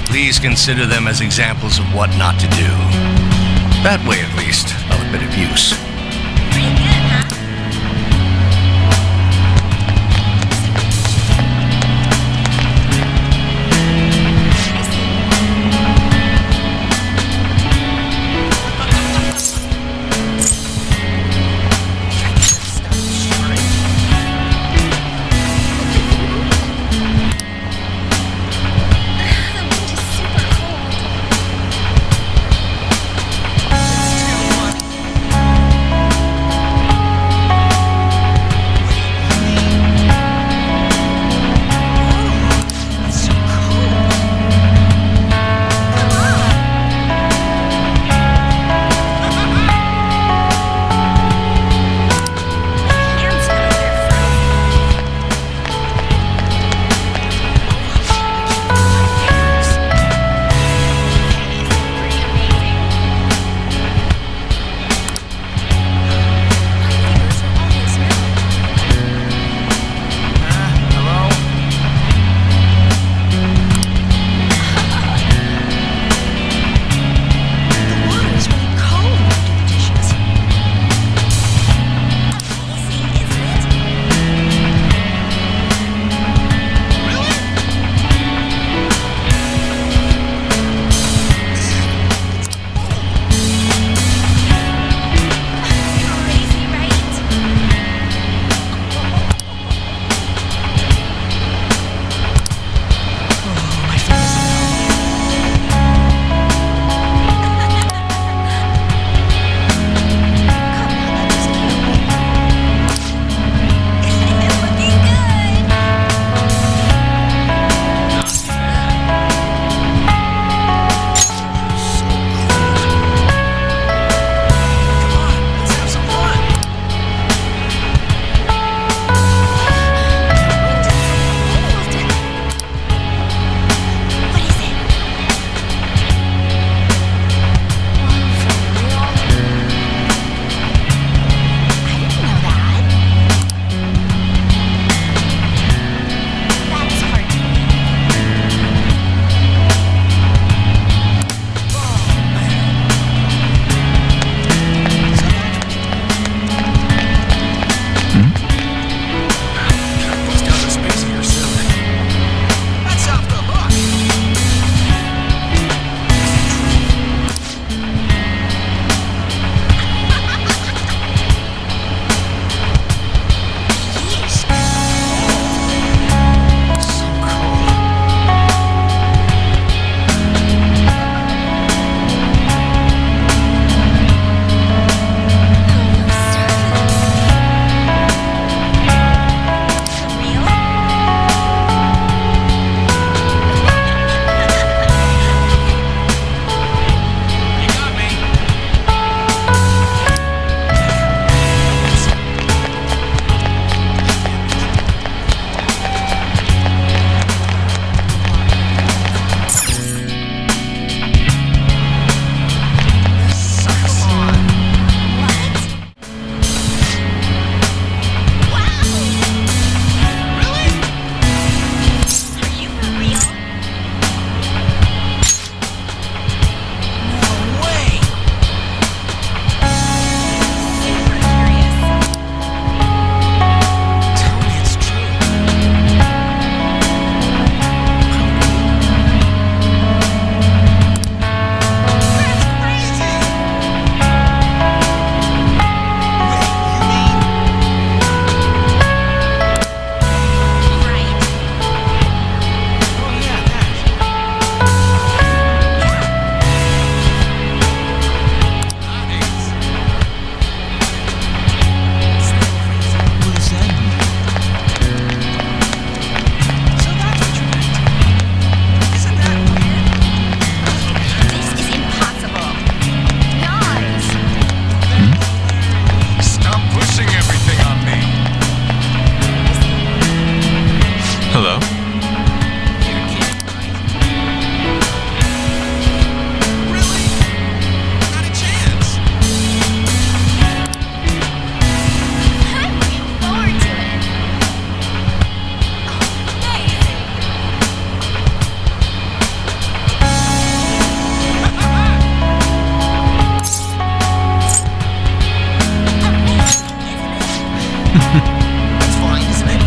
Please consider them as examples of what not to do. That way, at least, I'll admit abuse. That's fine, isn't it?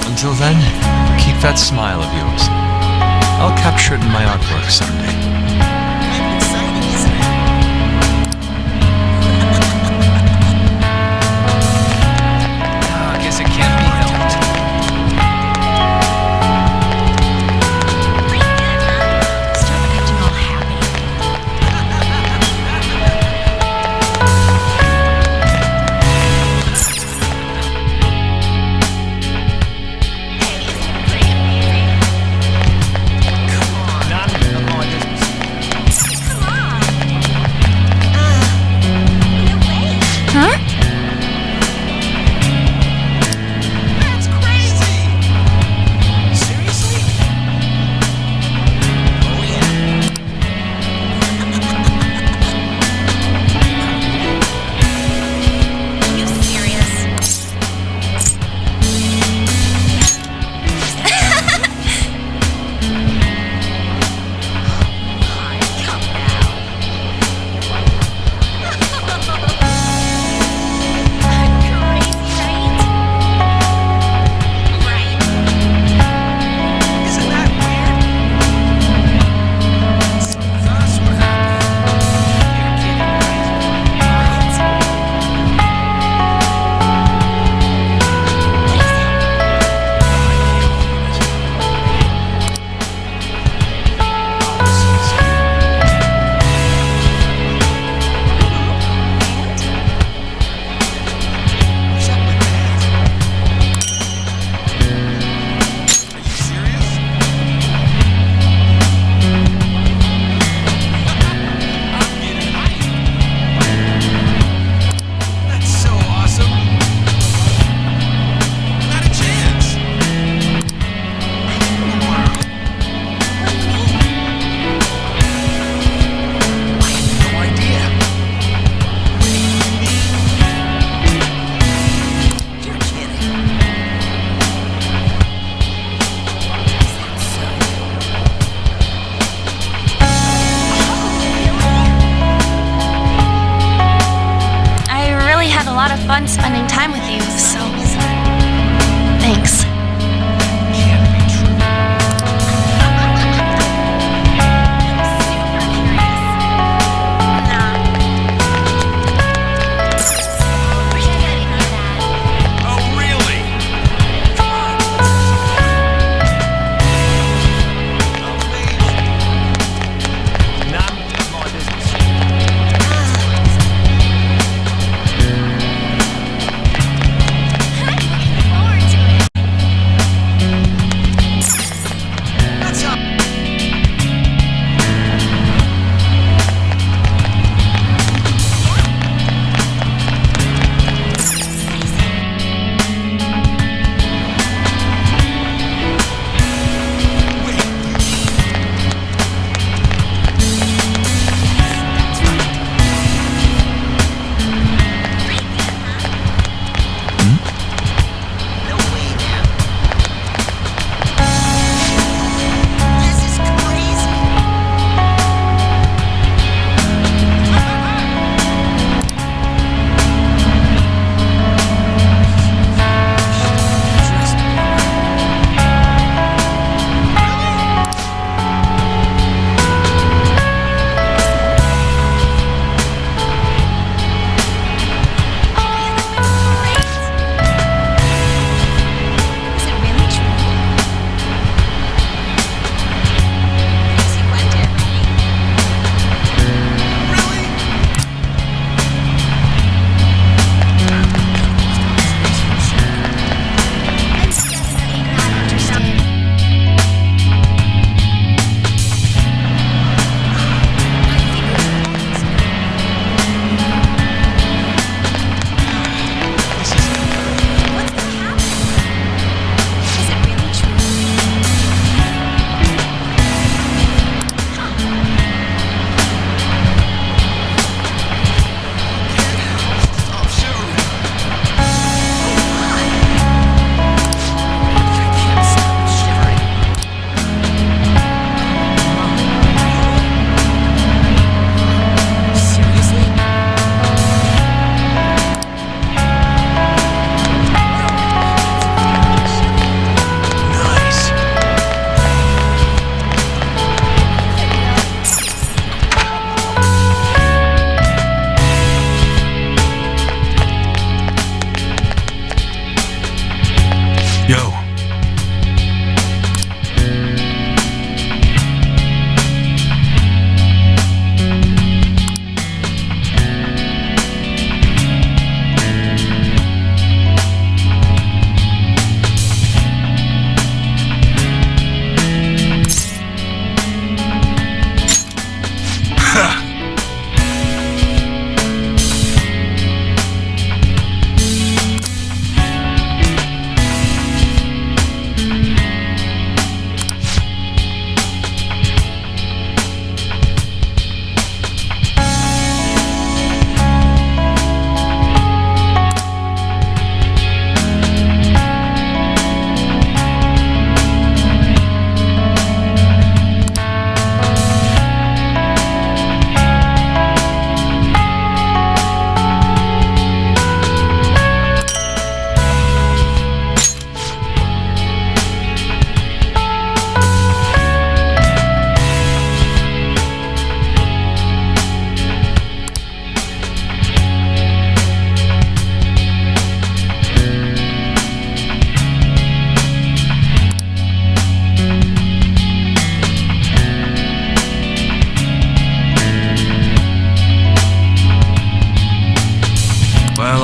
Until then, keep that smile of yours. I'll capture it in my artwork someday. Kind of exciting, isn't it? I guess it can't be helped. Stop acting all happy. That's crazy! Seriously? Oh yeah. Are you serious? Come now. I'm crazy, right? Right. Isn't that weird? So that's what happened. You're kidding, right? What's up with that? Are you serious? I'm getting hyped. That's so awesome. Not a chance. I have no idea. What do you mean? You're kidding. I really had a lot of fun spending time with you, so thanks. Can't be true. Oh, really? Come on. None of my business. I'm looking forward to it.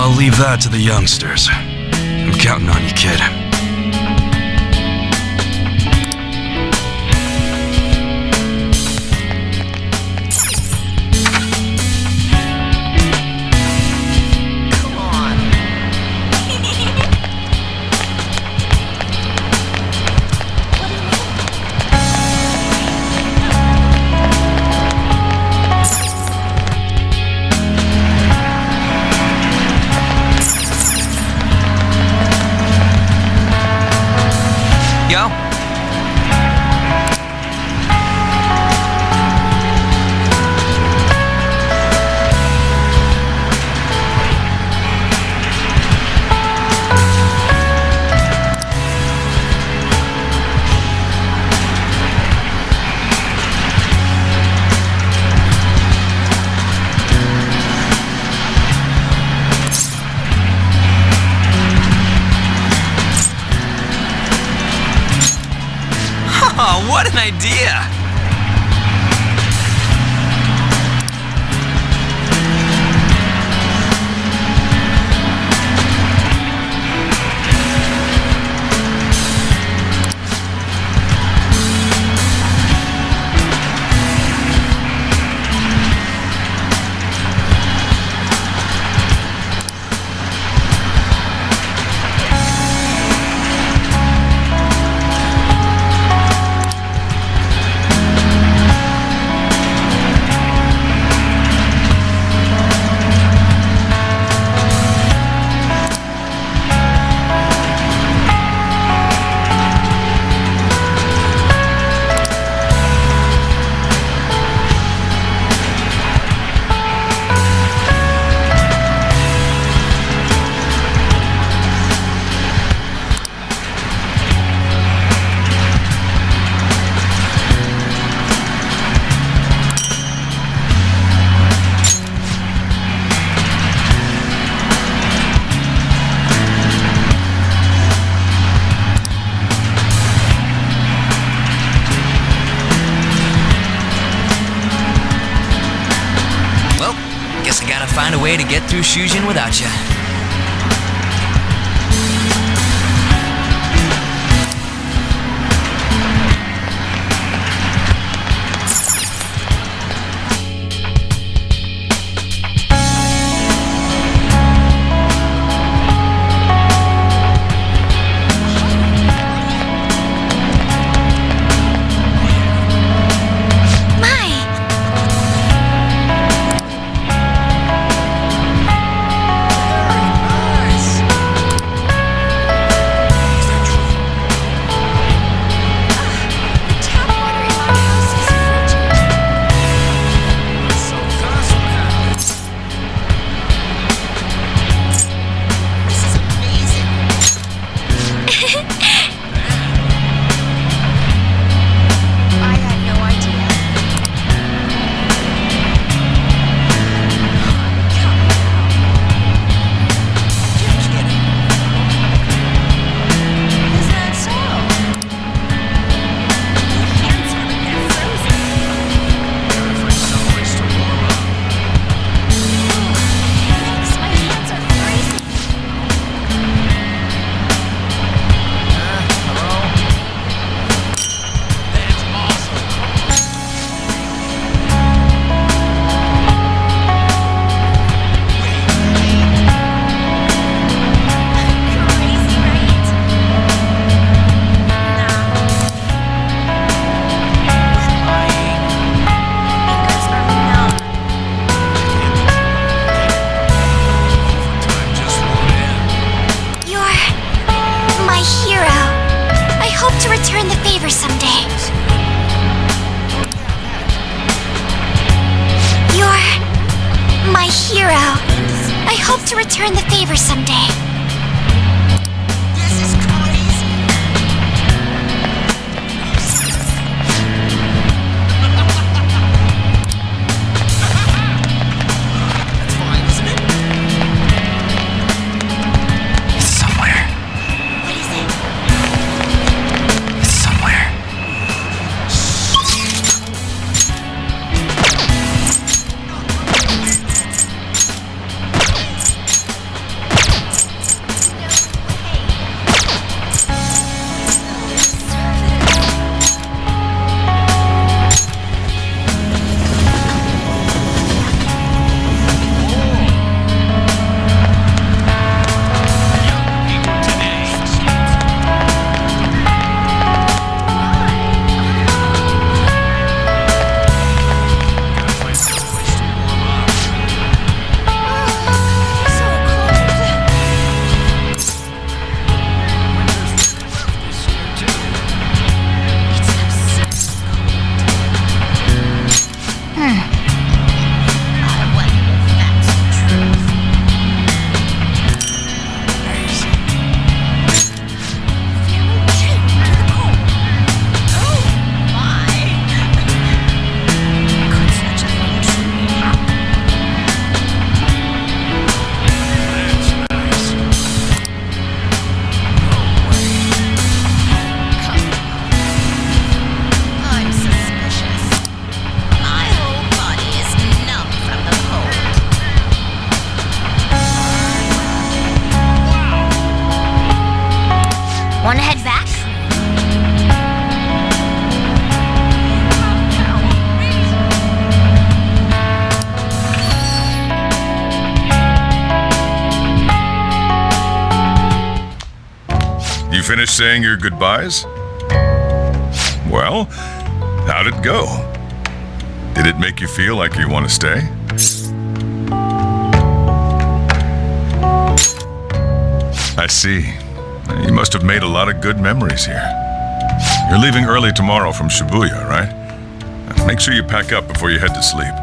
I'll leave that to the youngsters. I'm counting on you, kid. What an idea! Find a way to get through Shujin without you. to return the favor someday. This is crazy. That's fine, isn't it? It's somewhere. What is it? It's somewhere. Wanna head back? You finished saying your goodbyes? Well, how'd it go? Did it make you feel like you want to stay? I see. You must have made a lot of good memories here. You're leaving early tomorrow from Shibuya, right? Make sure you pack up before you head to sleep.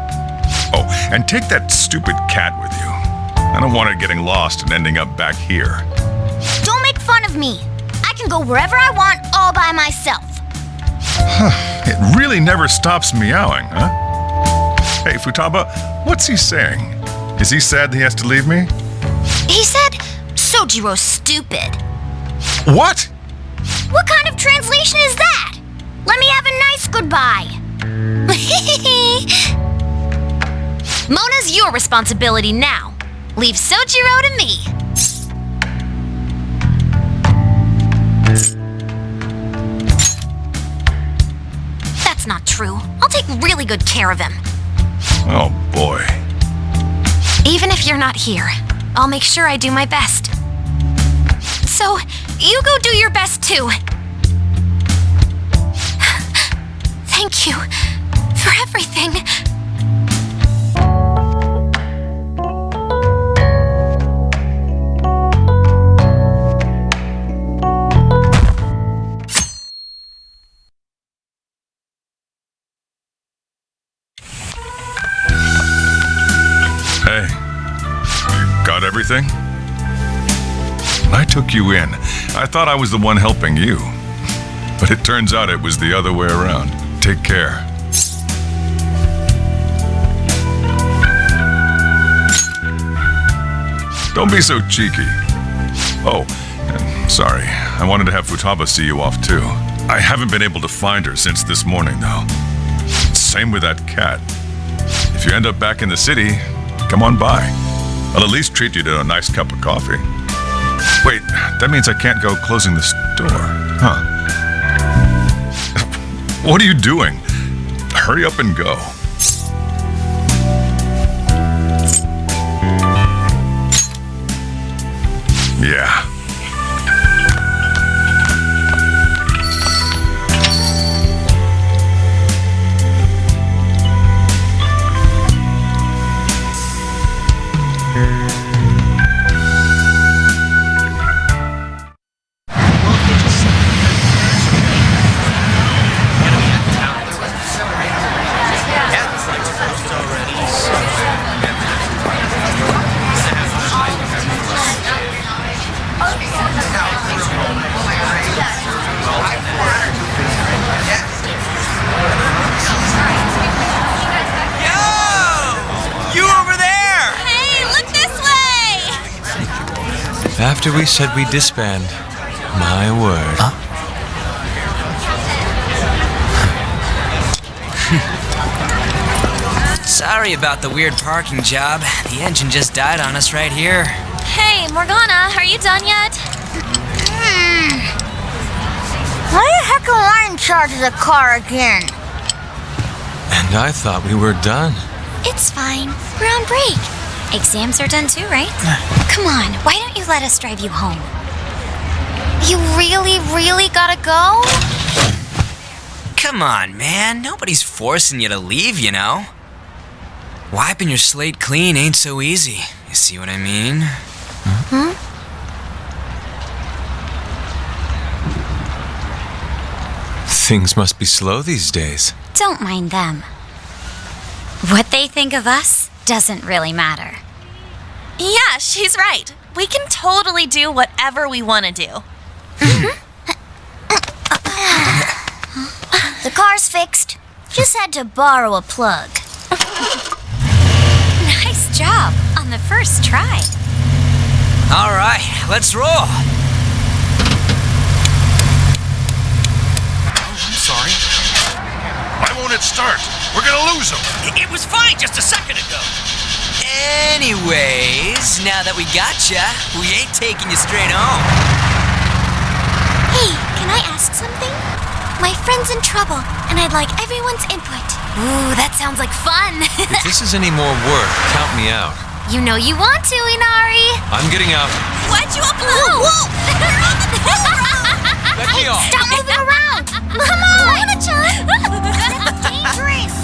Oh, and take that stupid cat with you. I don't want it getting lost and ending up back here. Don't make fun of me. I can go wherever I want all by myself. It really never stops meowing, huh? Hey, Futaba, what's he saying? Is he sad that he has to leave me? He said, Sojiro's stupid. What? What kind of translation is that? Let me have a nice goodbye. Mona's your responsibility now. Leave Sojiro to me. That's not true. I'll take really good care of him. Oh, boy. Even if you're not here, I'll make sure I do my best. So, you go do your best too. Thank you for everything. Hey, got everything? When I took you in, I thought I was the one helping you. But it turns out it was the other way around. Take care. Don't be so cheeky. Oh, and sorry. I wanted to have Futaba see you off too. I haven't been able to find her since this morning, though. Same with that cat. If you end up back in the city, come on by. I'll at least treat you to a nice cup of coffee. Wait, that means I can't go closing the store, huh? What are you doing? Hurry up and go. Yeah. After we said we disband, my word. Huh? Sorry about the weird parking job. The engine just died on us right here. Hey, Morgana, are you done yet? Why the heck am I in charge of the car again? And I thought we were done. It's fine. We're on break. Exams are done too, right? Come on, why don't you let us drive you home? You really gotta go? Come on, man. Nobody's forcing you to leave, you know? Wiping your slate clean ain't so easy. You see what I mean? Hmm? Things must be slow these days. Don't mind them. What they think of us doesn't really matter. Yeah, she's right. We can totally do whatever we want to do. The car's fixed. Just had to borrow a plug. Nice job on the first try. All right, let's roll. I'm sorry. Why won't it start? We're gonna lose him. It was fine just a second ago. Anyways, now that we gotcha, we ain't taking you straight home. Hey, can I ask something? My friend's in trouble, and I'd like everyone's input. Ooh, that sounds like fun. If this is any more work, count me out. You know you want to, Inari. I'm getting out. Why'd you open the whoa! Let me off. Stop moving around. Come on, Chan. That's dangerous.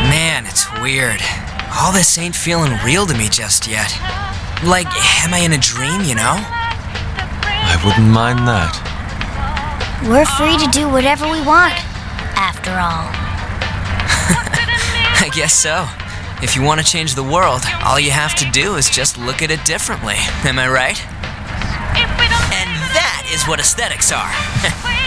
Man, it's weird. All this ain't feeling real to me just yet. Like, am I in a dream, you know? I wouldn't mind that. We're free to do whatever we want, after all. I guess so. If you want to change the world, all you have to do is just look at it differently. Am I right? And that is what aesthetics are.